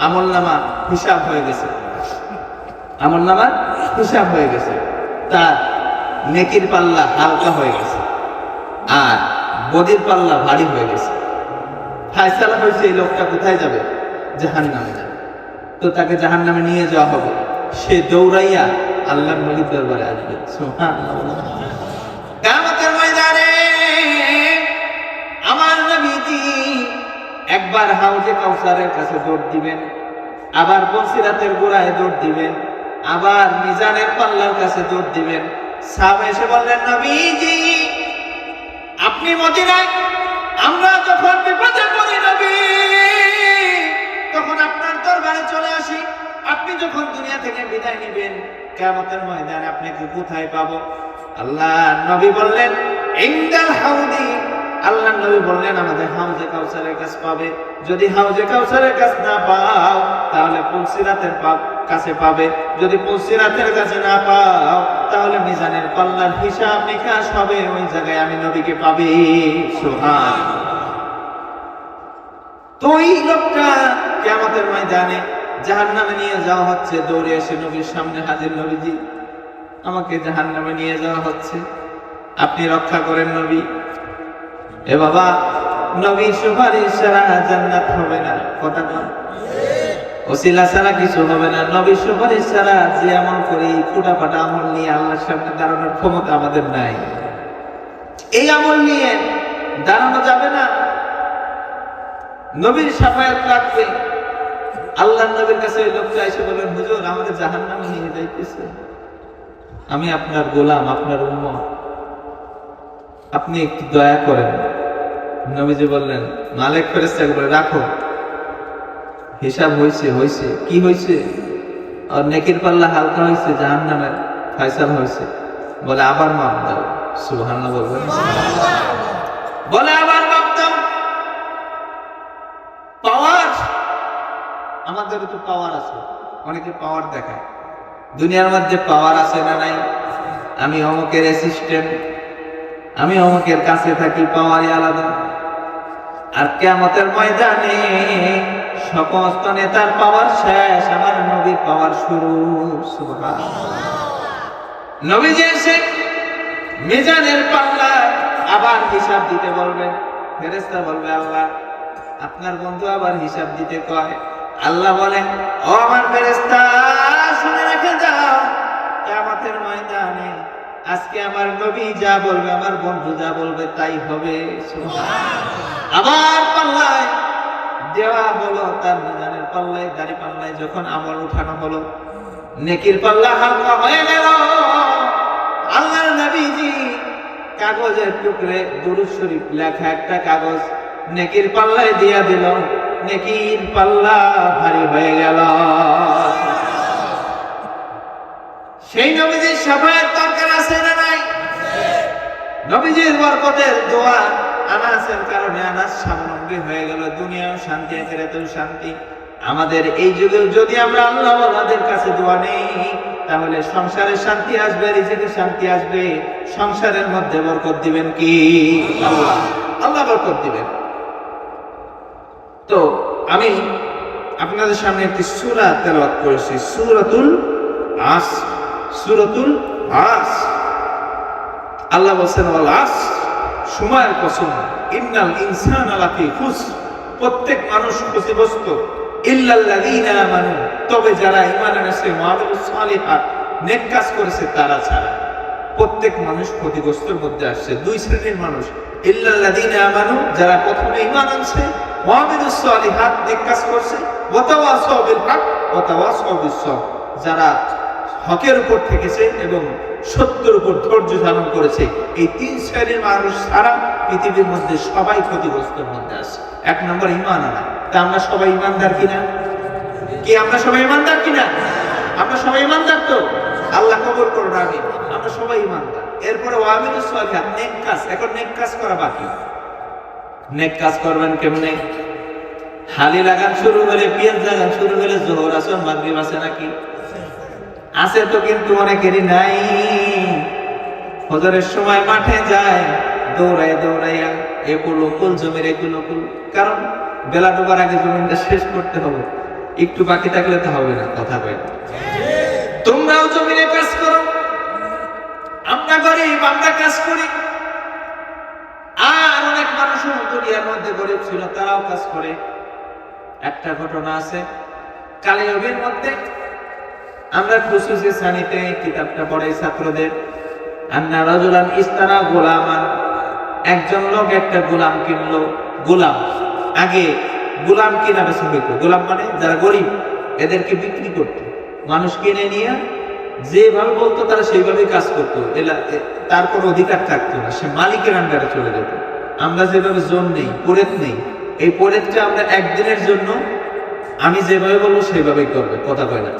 আমলনামা হিসাব হয়ে গেছে, আমলনামা হিসাব হয়ে গেছে, তার নেকির পাল্লা হালকা হয়ে গেছে আর বদির পাল্লা ভারী হয়ে গেছে। ফায়সালা হয়েছে এই লোকটা কোথায় যাবে? জাহান্নামে যাবে। তো তাকে জাহান্নামে নিয়ে যাওয়া হবে। সে দৌড়াইয়া আল্লাহর নবীর দরবারে আসবে। সুবহানাল্লাহ। কিয়ামতের ময়দানে আমার নবীজি একবার হাউজে কাউসারের কাছে দৌড় দিবেন, আবার বসিরাতের গোড়ায় দৌড় দিবেন, আবার মিজানের পাল্লার কাছে দৌড় দিবেন। সাহাবা এসে বললেন, নবীজি আপনি মদিনায়, আমরা যখন বিপদে পড়ি নবী তখন আপনার দরবারে চলে আসি। আপনি যখন দুনিয়া থেকে বিদায় নেবেন কিয়ামতের ময়দানে আপনাকে কোথায় পাবো? আল্লাহ নবী বললেন ইনদাল হাউদি। আল্লাহ নবী বললেন আমাদের হাউজে কাউসারের কাছে পাবে। যদি হাউজে কাউসারের কাছে না পাও তাহলে পুলসিরাতের কাছে পাবে। যদি পুলসিরাতের কাছে না পাও তাহলে মিজানের পাল্লার হিসাব নিকাশ হবে, ওই জায়গায় আমি নবীকে পাবে। সুবহানাল্লাহ। তো এই লোকটা কিয়ামতের ময়দানে জাহান্নামে নিয়ে যাওয়া হচ্ছে, দৌড়ে এসে নবীর সামনে হাজির, নবীজি আমাকে জাহান্নামে নিয়ে যাওয়া হচ্ছে, আপনি রক্ষা করেন নবী। এ বাবা, নবীর সুপারিশ ছাড়া জান্নাত হবে না, কথা বল, ওসিলা ছাড়া কিছু হবে না। নবীর সুপারিশ ছাড়া যে আমল করি, ফুটাফাটা আমল নিয়ে আল্লাহর সামনে দাঁড়ানোর ক্ষমতা আমাদের নাই। এই আমল নিয়ে দাঁড়ানো যাবে না, নবীর শাফায়াত লাগবে। আল্লাহর নবীর কাছে ওই লোকটা এসে বলেন, হুজুর আমাদের জাহান্নামে নিয়ে যাইতেছে, আমি আপনার গোলাম, আপনার উম্মত, আপনি একটু দয়া করেন। নবীজি বললেন, মালিক ফেরেশতাকে বলে রাখো, হিসাব হয়েছে। হয়েছে কি হয়েছে? আর নেকির পাল্লা হালকা হয়েছে, জাহান্নামের ফয়সালা হয়েছে। বলে আবার মাপ দাও। সুবহানাল্লাহ বলবেন, বলে আবার মাপ দাও। পাওয়ার, আমাদের তো পাওয়ার আছে, অনেকে পাওয়ার দেখায়। দুনিয়ার মধ্যে পাওয়ার আছে না নাই? আমি অমুকের অ্যাসিস্ট্যান্ট, আমি অমুকের কাছে থাকি, পাওয়ারই আলাদা। আর কিয়ামতের ময়দানে সমস্ত নেতার পাওয়ার শেষ, আমার নবীর পাওয়ার শুরু। সুবহানাল্লাহ। নবীজি এসে মিজানের পাল্লা আবার হিসাব দিতে বলবেন। ফেরেশতা বলবে, আল্লাহ আপনার বন্ধু আবার হিসাব দিতে কয়। আল্লাহ বলেন, ও আমার ফেরেশতা শুনে রেখে যাও, কিয়ামতের ময়দানে আজকে আমার নবী যা বলবে, আমার বন্ধু যা বলবে তাই হবে। সুবহানাল্লাহ। আবার পাল্লায় দেওয়া হলো, তার মিজানের পাল্লায়, দাড়ি পাল্লায় যখন আমল উঠানো হলো, নেকির পাল্লা হালকা হয়ে গেল। আল্লাহর নবীজি কাগজের টুকরে দুরূদ শরীফ লেখা একটা কাগজ নেকির পাল্লায় দিয়া দিল, নেকির পাল্লা ভারী হয়ে গেল। সেই নবীজির শাফায়াত দরকার আছে না নাই? নবীজির বরকতের দোয়া আনাসের কারণে আনাস স্বাবলম্বী হয়ে গেল, দুনিয়াও শান্তি, আখিরাতেও শান্তি। আমাদের এই যুগে যদি আমরা আল্লাহ ওয়ালাদের কাছে দোয়া নেই তাহলে সংসারে শান্তি আসবে, রিজিকে শান্তি আসবে, সংসারের মধ্যে বরকত দিবেন কি? আল্লাহ। আল্লাহ বরকত দিবেন। তো আমি আপনাদের সামনে একটি সূরা তেলাওয়াত করেছি, সূরাতুল আসর। সূরাতুল আসর, আল্লাহ বলেন ওয়াল আসর, সময়ের কসম, ইন্নাল ইনসানা লাফি খুসর, প্রত্যেক মানুষ ক্ষতিগ্রস্ত, ইল্লাল্লাযীনা আমানু, তবে যারা ঈমান এনেছে, ওয়া আমিলুস সালিহাত, নেক কাজ করেছে তারা ছাড়া। প্রত্যেক মানুষ ক্ষতিগ্রস্তের মধ্যে আসছে। দুই শ্রেণীর মানুষ, ইল্লাল্লাযীনা আমানু, যারা প্রথমে ঈমান আনছে, ওয়া আমিলুস সালিহাত, নেক কাজ করছে, ওয়া তাওয়াসাউ বিল হক ওয়া তাওয়াসাউ বিস সবর, যারা হকের উপর থেকেছে এবং সত্যের উপর ধৈর্য ধারণ করেছে। এই তিন শ্রেণীর মানুষ সারা পৃথিবীর মধ্যে সবাই ক্ষতিগ্রস্তের মধ্যে আছে। এক নম্বর ঈমান আনা। তা আমরা সবাই ঈমানদার কিনা? কি আমরা সবাই ঈমানদার কিনা? আমরা সবাই ঈমানদার তো? আল্লাহ কবুল করুন, আমিন। আমরা সবাই ইমানদার। এরপরে ওয়ামিলুস সালিহাত, নেক কাজ। এখন নেক কাজ করা বাকি। নেক কাজ করবেন কেমনে? হালি লাগান শুরু হলে, পেঁয়াজ লাগান শুরু হলে জোহর আসর মাগরিব আছে নাকি? আছে তো, কিন্তু অনেকেরই নাই। ফজরের সময় মাঠে যায়, দৌড়ায় দৌড়াইয়া একুল ওকুল জমির একুল ওকুল, কারণ বেলা ডোবার আগে জমিনটা শেষ করতে হবে। একটু বাকি থাকলে তো হবে না, কথা কয়। তোমরাও জমিনে কাজ করো, আমরা গরিব, আমরা কাজ করি। আর অনেক মানুষ দুনিয়ার মধ্যে গরিব ছিল, তারাও কাজ করে। একটা ঘটনা আছে কালিয়গের মধ্যে, আমরা খুসুসি শ্রেণীতে কিতাবটা পড়াই ছাত্রদের। আন্না রাজুলান ইস্তারা গোলামান, একজন লোক একটা গোলাম কিনলো। গোলাম, আগে গোলাম কিনা বেশি হইতো। গোলাম মানে যারা গরিব, এদেরকে বিক্রি করতো। মানুষ কিনে নিয়ে যেভাবে বলতো তারা সেইভাবেই কাজ করতো। তার কোনো অধিকার থাকতো না, সে মালিকের আন্ডারে চলে যেত। আমরা যেভাবে জোন নেই, পরেত নেই, এই পরেতটা আমরা একদিনের জন্য আমি যেভাবে বলবো সেইভাবেই করবে, কথা কয় না?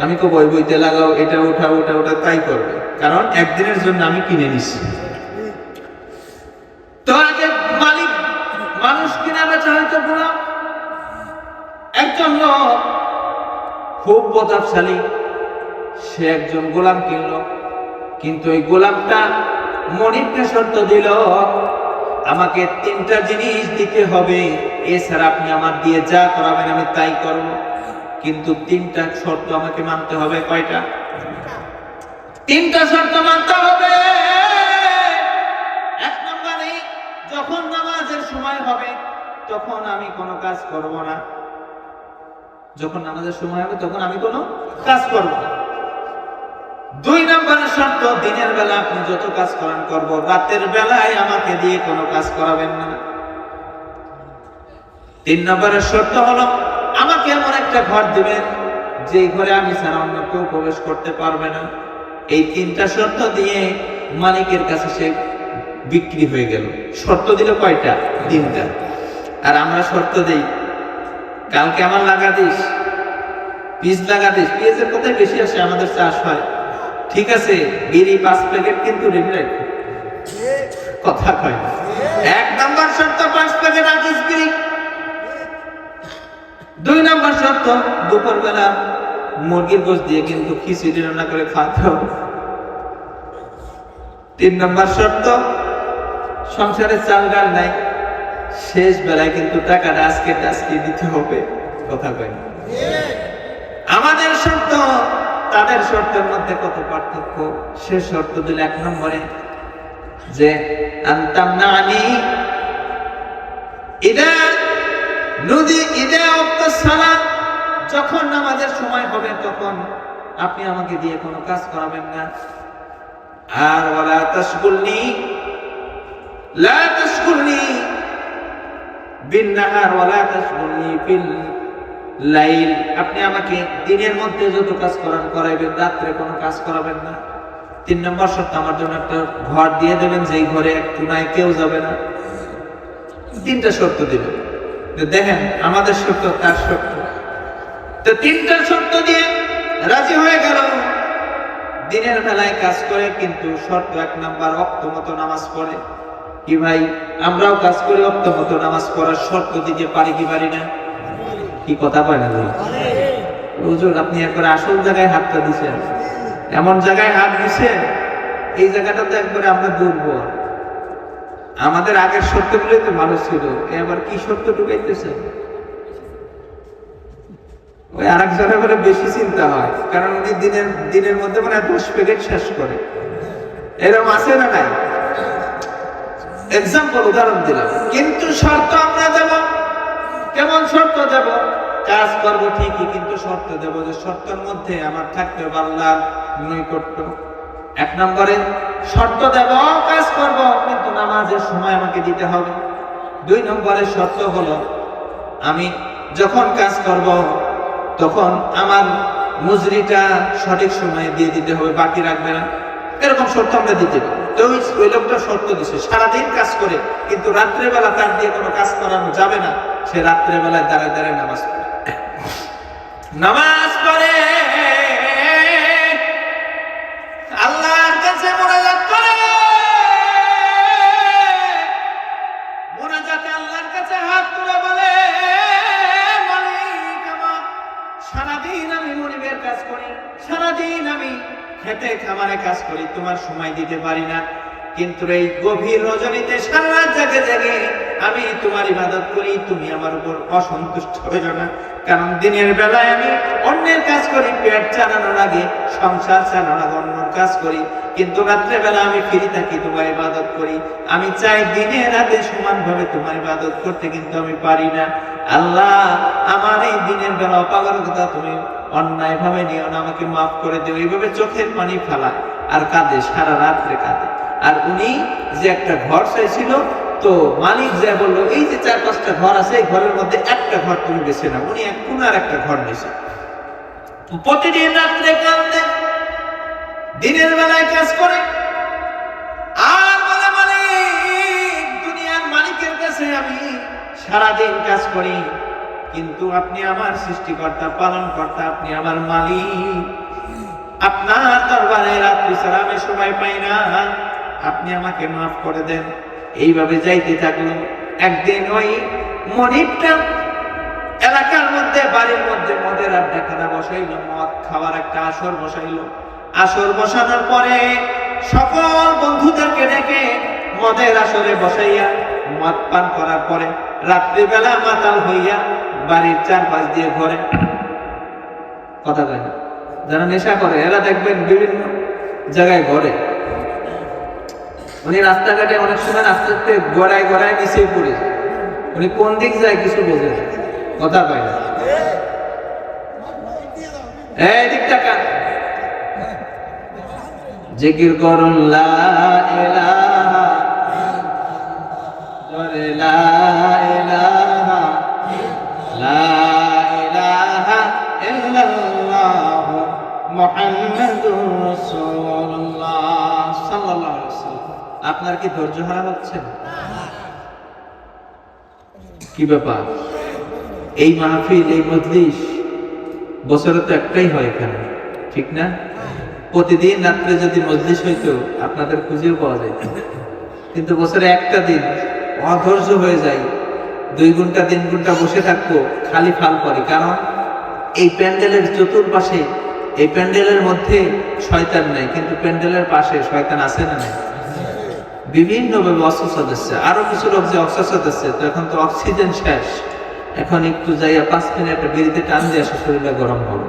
আমি তো বই বইতে লাগাও, এটা ওঠা ওটা ওটা, তাই করবে, কারণ একদিনের জন্য আমি কিনে নিছি। তো আগে মালিক, মানুষ কিনা বেচা হয়তো গোলাম। একজন লোক খুব প্রতাপশালী, সে একজন গোলাম কিনলো। কিন্তু ওই গোলামটা মনিবকে শর্ত দিল, আমাকে 3টা জিনিস দিতে হবে, এছাড়া আপনি আমার দিয়ে যা করাবেন আমি তাই করব। কিন্তু 3টা শর্ত আমাকে মানতে হবে। কয়টা? 3টা শর্ত মানতে হবে। 1 নম্বরে, যখন নামাজের সময় হবে তখন আমি কোনো কাজ করব না। যখন নামাজের সময় হবে তখন আমি কোনো কাজ করব না। 2 নম্বরের শর্ত, দিনের বেলা আপনি যত কাজ করান করব, রাতের বেলায় আমাকে দিয়ে কোনো কাজ করাবেন না। 3 নম্বরের শর্ত হলো, আমাকে এমন একটা ঘর দিবেন যে ঘরে আমি ছাড়া অন্য কেউ প্রবেশ করতে পারবে না। এই 3টা শর্ত দিয়ে মালিকের কাছে সে বিক্রি হয়ে গেল। শর্ত দিল কয়টা? 3টা। আর আমরা শর্ত দেই, কালকে আমার লাগা দিস, পিস লাগা দিস। পিসের কোথায় বেশি আসে, আমাদের চাষ হয়, ঠিক আছে। বিড়ি 5 প্যাকেট কিন্তু রেডি রাখো, কথা কয় না? 1 নম্বর শর্ত 5 প্যাকেট আকিস বিড়ি। 2 নম্বর শর্ত, দুপুরবেলা মুরগির গোশত দিয়ে কিন্তু খিচুড়ি রান্না করে খাওয়াতে হবে। 3 নম্বর শর্ত, সংসারে চাল ডাল নাই, শেষ বেলায় কিন্তু টাকাটা আজকে দিতে হবে, কথা কয় না? আমাদের শর্ত তাদের শর্তের মধ্যে কত পার্থক্য। সে শর্ত দিল 1 নম্বরে যে আনতামনানি ইদা নদী ইদা ওয়াক্তাস সালাত, যখন নামাজের সময় হবে তখন আপনি আমাকে দিয়ে কোনো কাজ করাবেন না। আর ওয়ালা তাশগুলনি, লা তাশগুলনি বিন নাহার ওয়ালা তাশগুলনি ফিল লাইল, আপনি আমাকে দিনের মধ্যে যত কাজ করান করাইবেন, রাত্রে কোনো কাজ করাবেন না। 3 নম্বর শর্ত, আমার জন্য একটা ঘর দিয়ে দেবেন যেই ঘরে এক কোনায় কেউ যাবে না। 3টা শর্ত দিবেন। দেখেন আমাদের শর্ত তার শর্ত, তো 3টা শর্ত দিয়ে রাজি হয়ে গেল। দিনের বেলায় কাজ করে, কিন্তু শর্ত 1 নাম্বার, ওয়াক্ত মতো নামাজ পড়ে। কি ভাই, আমরাও কাজ করি, ওয়াক্ত মতো নামাজ পড়ার শর্ত দিতে পারি কি পারি না? কি কথা কয় না হুজুর? আপনি একবার আসল জায়গায় হাতটা দিছেন, এমন জায়গায় হাত দিছেন, এই জায়গাটা তো একবারে আমরা দুর্বল। আমাদের আগের শর্তগুলোই তো ভালো ছিল, এবার কি শর্ত ঢুকাইতেছেন? ওই আরেকজনের বলে বেশি চিন্তা হয়, কারণ উনি দিনের মধ্যে মানে 10 প্যাকেট শেষ করে। এরকম আছে না নাই? এক্সাম্পল, উদাহরণ দিলাম। কিন্তু শর্ত আমরা দেব, কেমন শর্ত দেব? কাজ করবো ঠিকই, কিন্তু শর্ত দেব যে শর্তের মধ্যে আমার থাকতে হবে আল্লাহর নৈকট্য। 1 নম্বরে শর্ত দেব, কাজ করব, কিন্তু নামাজের সময় আমাকে দিতে হবে। 2 নম্বরের শর্ত হলো, আমি যখন কাজ করব তখন আমার মজুরিটা সঠিক সময়ে দিয়ে দিতে হবে, বাকি রাখবে না। এরকম শর্ত আমরা দিতে পারি। তো ওই লোকটা শর্ত দিছে, সারাদিন কাজ করে, কিন্তু রাত্রেবেলা তার দিয়ে কোনো কাজ করানো যাবে না। সে রাত্রেবেলায় দাঁড়ায় দাঁড়ায় নামাজ পড়ে। সারাদিন আমি খেতে খামারে কাজ করি, তোমার সময় দিতে পারি না, কিন্তু এই গভীর রজনীতে সারা রাত জেগে জেগে আমি তোমার ইবাদত করি, তুমি আমার উপর অসন্তুষ্ট হইও না। কারণ দিনের বেলায় আমি অন্যের কাজ করি, পেট চালানোর আগে, সংসার চালানোর আগে অন্যের কাজ করি, কিন্তু রাত্রে বেলা আমি ফ্রি থাকি, তোমার ইবাদত করি। আমি চাই দিনে রাতে সমানভাবে তোমার ইবাদত করতে, কিন্তু আমি পারি না। আল্লাহ, আমার এই দিনের বেলা অপারগতা তুমি অন্যায় ভাবে নিও না, আমাকে মাফ করে দিও। এইভাবে চোখের পানি ফেলা আর কাঁদে, সারা রাত্রে কাঁদে। আর উনি যে একটা ঘর চাইছিল, তো মালিক যা বললো, এই যে 4-5টা ঘর আছে, এই ঘরের মধ্যে একটা ঘর তুমি বেছে নাও। উনি এক কোনার একটা ঘর নিয়েছে। প্রতিদিন রাত্রে কাঁদে, দিনের বেলায় কাজ করে, আর বলে মালিক, দুনিয়ার মালিকের কাছে আমি সারাদিন কাজ করি, কিন্তু আপনি আমার সৃষ্টিকর্তা, পালনকর্তা, আপনি আমার মালিক, আপনার দরবারে রাত্রি ছাড়া আমি সময় পাই না, আপনি আমাকে মাফ করে দেন। এইভাবে যাইতে থাকলো। একদিন ওই মনিবটা এলাকার মধ্যে, বাড়ির মধ্যে মদের আড্ডাখানা বসাইলো, মদ খাওয়ার একটা আসর বসাইলো। আসর বসানোর পরে সকল বন্ধুদেরকে ডেকে মদের আসরে বসাইয়া মদ পান করার পরে রাত্রিবেলা মাতাল হইয়া বাড়ির চারপাশ দিয়ে ঘরে, কথা কয় না, যারা নেশা করে এরা দেখবেন বিভিন্ন জায়গায় ঘরে। উনি রাস্তাঘাটে অনেক সময় আস্তে আস্তে গড়ায় গড়ায় নিচে পড়ে যায়, উনি কোন দিক যায় কিছু বোঝে না, কথা কয় না। এই দিকটা কান, জিকির করুন লা ইলাহা লা ইলাহা লা ইলাহা ইল্লাল্লাহ মুহাম্মাদুর রাসূলুল্লাহ সাল্লাল্লাহু আলাইহি ওয়াসাল্লাম। আপনার কি ধৈর্য হারা হচ্ছে? কি ব্যাপার? এই মাহফিল, এই মজলিস বছরে তো একটাই হয় এখানে, ঠিক না? প্রতিদিন রাত্রে যদি মজলিস হইতো আপনাদের খুঁজেও পাওয়া যাইত, কিন্তু বছরে একটা দিন অধৈর্য হয়ে যায়, 2 ঘন্টা 3 ঘন্টা বসে থাকবো, খালি ফাল করি। কারণ এই প্যান্ডেলের চতুর্পাশে, এই প্যান্ডেলের মধ্যে শয়তান নাই, কিন্তু প্যান্ডেলের পাশে শয়তান আছে না নাই? বিভিন্ন ভাবে অসুস্থ হচ্ছে, আরো কিছু লোক যে অসুস্থ হচ্ছে, তো এখন তো অক্সিজেন শেষ, এখন একটু যাইয়া 5 মিনিট একটা বিড়িতে টান দিয়ে আসে, শরীরটা গরম হবে,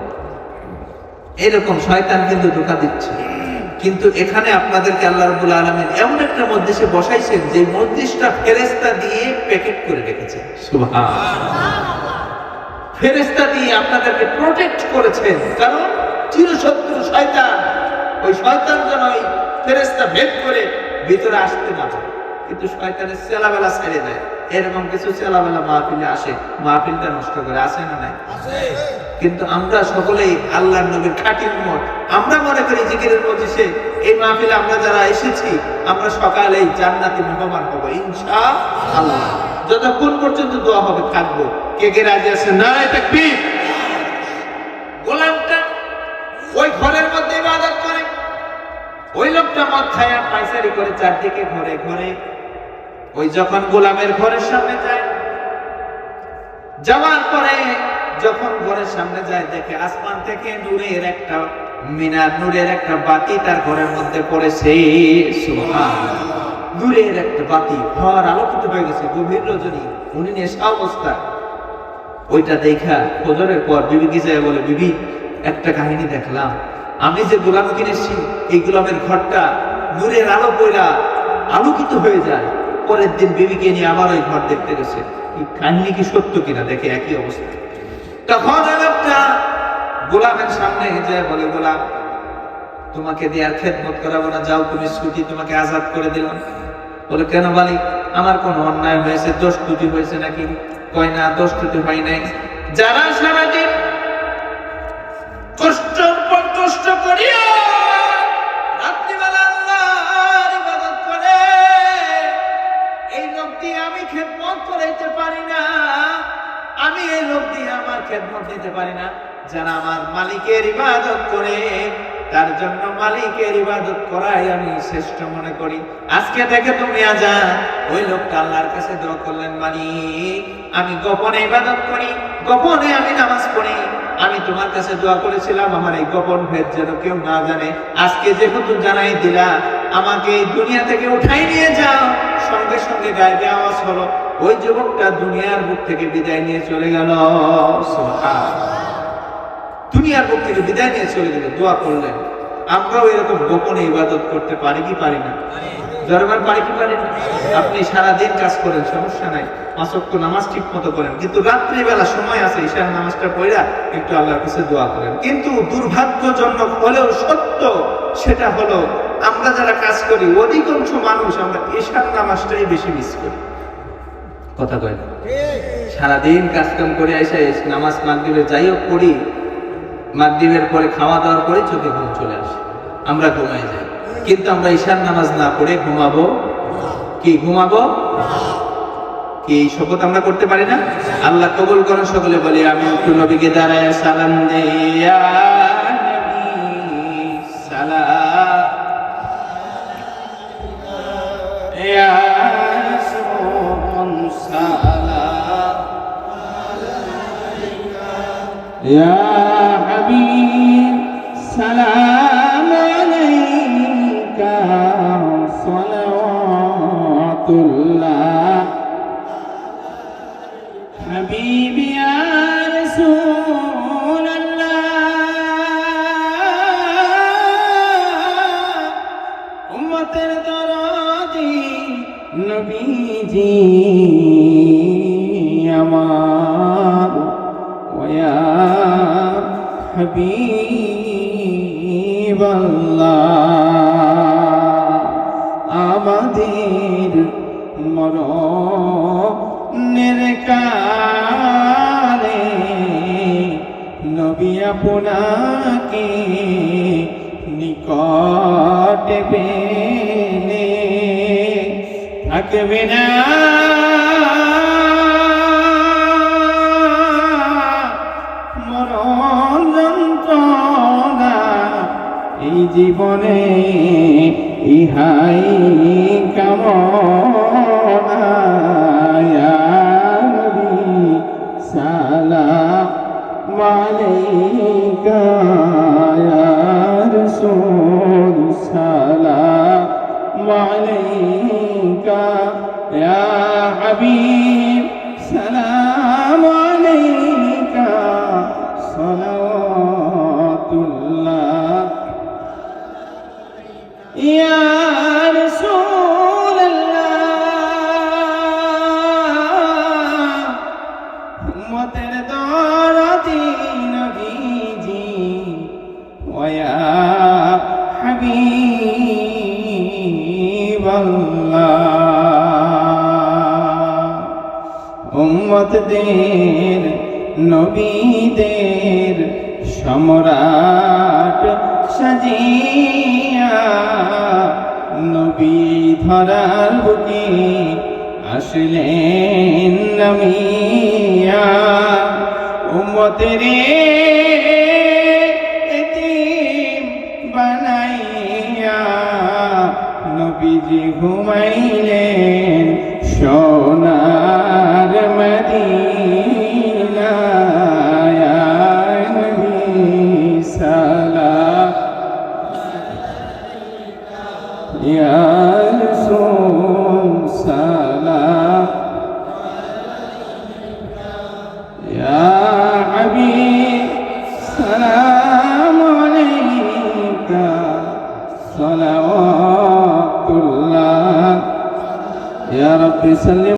এরকম শয়তান কিন্তু ধোঁকা দিচ্ছে। কিন্তু এখানে আপনাদেরকে আল্লাহ রাব্বুল আলামিন এমন একটা মজলিসে বসাইছেন, যে মজলিসটা ফেরেশতা দিয়ে প্যাকেট করে রেখেছেন। সুবহানাল্লাহ, ফেরেশতা দিয়ে আপনাদেরকে প্রোটেক্ট করেছেন। কারণ চিরশত্রু শয়তান, ওই শয়তান যেন ওই ফেরেশতা ভেদ করে ভিতরে আসতে না পারে। কিন্তু শয়তানের চেলাবেলা ছেড়ে দেয়, এরকম কিছু চেলাবেলা মাহফিলে আসে, মাহফিলটা নষ্ট করে, আসে না নাই? কিন্তু আমরা সকলেই আল্লাহর নবীর খাঁটি উম্মত। আমরা মনে করি জিকিরের মজলিসে, এই মাহফিলে আমরা যারা এসেছি, আমরা সকালেই জান্নাতি মেহমান হব ইনশাআল্লাহ। যতক্ষণ পর্যন্ত দোয়া হবে থাকবো। কে কে রাজি আছে? নারায়ে তাকবীর। গোলামটা ওই ঘরের মধ্যে ইবাদত করে, ওই লোকটা মদ খায়া পায়চারি করে চারদিকে ঘরে ঘরে। ওই যখন গোলামের ঘরের সামনে যায়, যাওয়ার পরে যখন ঘরের সামনে যায়, দেখে আসমান থেকে নূরের একটা মিনার, নূরের একটা বাতি তার ঘরের মধ্যে পড়েছে। সুবহানাল্লাহ, নূরের একটা বাতি, ঘর আলোকিত হয়ে গেছে। গভীর রজনী, উনি নেশা অবস্থা। ওইটা দেখা ফজরের পর বিবিকে যায় বলে, বিবি একটা কাহিনী দেখলাম, আমি যে গোলাম কিনেছি, এই গোলামের ঘরটা নূরের আলো পড়া আলোকিত হয়ে যায়। পরের দিন বিবিকে নিয়ে আবার ওই ঘর দেখতে গেছে, এই কাহিনী কি সত্য কিনা দেখে একই অবস্থা। তখন একটা গোলামের সামনে যায় বলে, গোলাম তোমাকে দিয়ে আর খেদমত করাবো না, যাও তুমি ছুটি, তোমাকে আজাদ করে দিলাম। বলে, কেন মালিক, আমার কোন অন্যায় হয়েছে, দোষ ত্রুটি হয়েছে নাকি? কয় না, দোষ ত্রুটি হয় নাই। যারা সারাদিন কষ্টের পর কষ্ট করিয়া রাত্রিবেলা আল্লাহর ইবাদত করে, এই লোক দিয়ে আমি খেদমত করাইতে পারি না, আমি এই লোক দিয়ে আমার খেদমত দিতে পারি না। যারা আমার মালিকের ইবাদত করে, তার জন্য মালিকের ইবাদত করাই আমি শ্রেষ্ঠ মনে করি। আজকে থেকে তুমি আজাদ। ওই লোকটা আল্লাহর কাছে দোয়া করলেন, মালিক আমি গোপনে ইবাদত করি, গোপনে আমি নামাজ পড়ি, আমি তোমার কাছে দোয়া করেছিলাম আমার এই গোপন ভেদ যেন কেউ না জানে। আজকে যেহেতু জানাই দিলা, আমাকে এই দুনিয়া থেকে উঠাই নিয়ে যাও। সঙ্গে সঙ্গে গায়েবে আওয়াজ হলো, ওই যুবকটা দুনিয়ার বুক থেকে বিদায় নিয়ে চলে গেল। দুনিয়ার বুক থেকে বিদায় নিয়ে চলে গেল। দোয়া করলেন। আমরাও এরকম গোপনে ইবাদত করতে পারি কি পারি না? দরবার পারি কি পারি না? আপনি সারাদিন কাজ করেন, সমস্যা নাই, 5 ওয়াক্ত নামাজ ঠিক মতো করেন, কিন্তু রাত্রিবেলা সময় আছে, ঈশার নামাজটা পড়া একটু আল্লাহর কাছে দোয়া করেন। কিন্তু দুর্ভাগ্যজনক হলেও সত্য, সেটা হলো আমরা যারা কাজ করি অধিকাংশ মানুষ আমরা ঈশার নামাজটাই বেশি মিস করি। কথা কয় না? সারাদিন কাজকাম করে এসে নামাজ মাগরিবে যাই হোক পড়ি, মাগরিবের পরে খাওয়া দাওয়ার পরে চোখে ঘুম চলে আসে, আমরা ঘুমাই যাই। কিন্তু আমরা ঈশার নামাজ না পড়ে ঘুমাবো কি? ঘুমাবো কি? এই শপথ আমরা করতে পারি না? আল্লাহ কবুল করেন। সকলে বলি আমি একটু নবীকে দাঁড়ায় সালাম দেই, ইয়া নবী সালাম, ইয়া রাসূল সালাম, ইয়া হাবিব সালাম আলাইকা সালাওয়াতুল্লাহ, হাবিবি ইয়া রাসূলুল্লাহ, উম্মতের দরদি নবীজি আমার, ওয়া হাবিবাল্লাহ, আমাদের মরণের কালে নবী আপনাকে নিকটে পেলে থাকবে না মরণ যন্ত্রণা এই জীবনে, ইহাই কামনা, ইয়া নবী সালাম আলাইকা, ইয়া রাসূল সালাম আলাইকা, ইয়া হাবিব সালাম আলাইকা সালাওয়াতুল্লাহ, ইয়া রাসূলুল্লাহ, উম্মতের দরদি নবীজি, ওয়া হাবিবাল্লাহ, উম্মতদের নবীদের সম্রাট সাজিয়া নবী ধরার বুকে আসলেন নামিয়া, উম্মতের এতিম বানাইয়া নবীজি ঘুমাইলেন সোনার মদিনা, ইয়া নবী সালাম, ইয়া রাসূল সালাম, ইয়া হাবিব সালাম আলাইকা সালাওয়াতুল্লাহ, ইয়া রাব্বি সাল্লি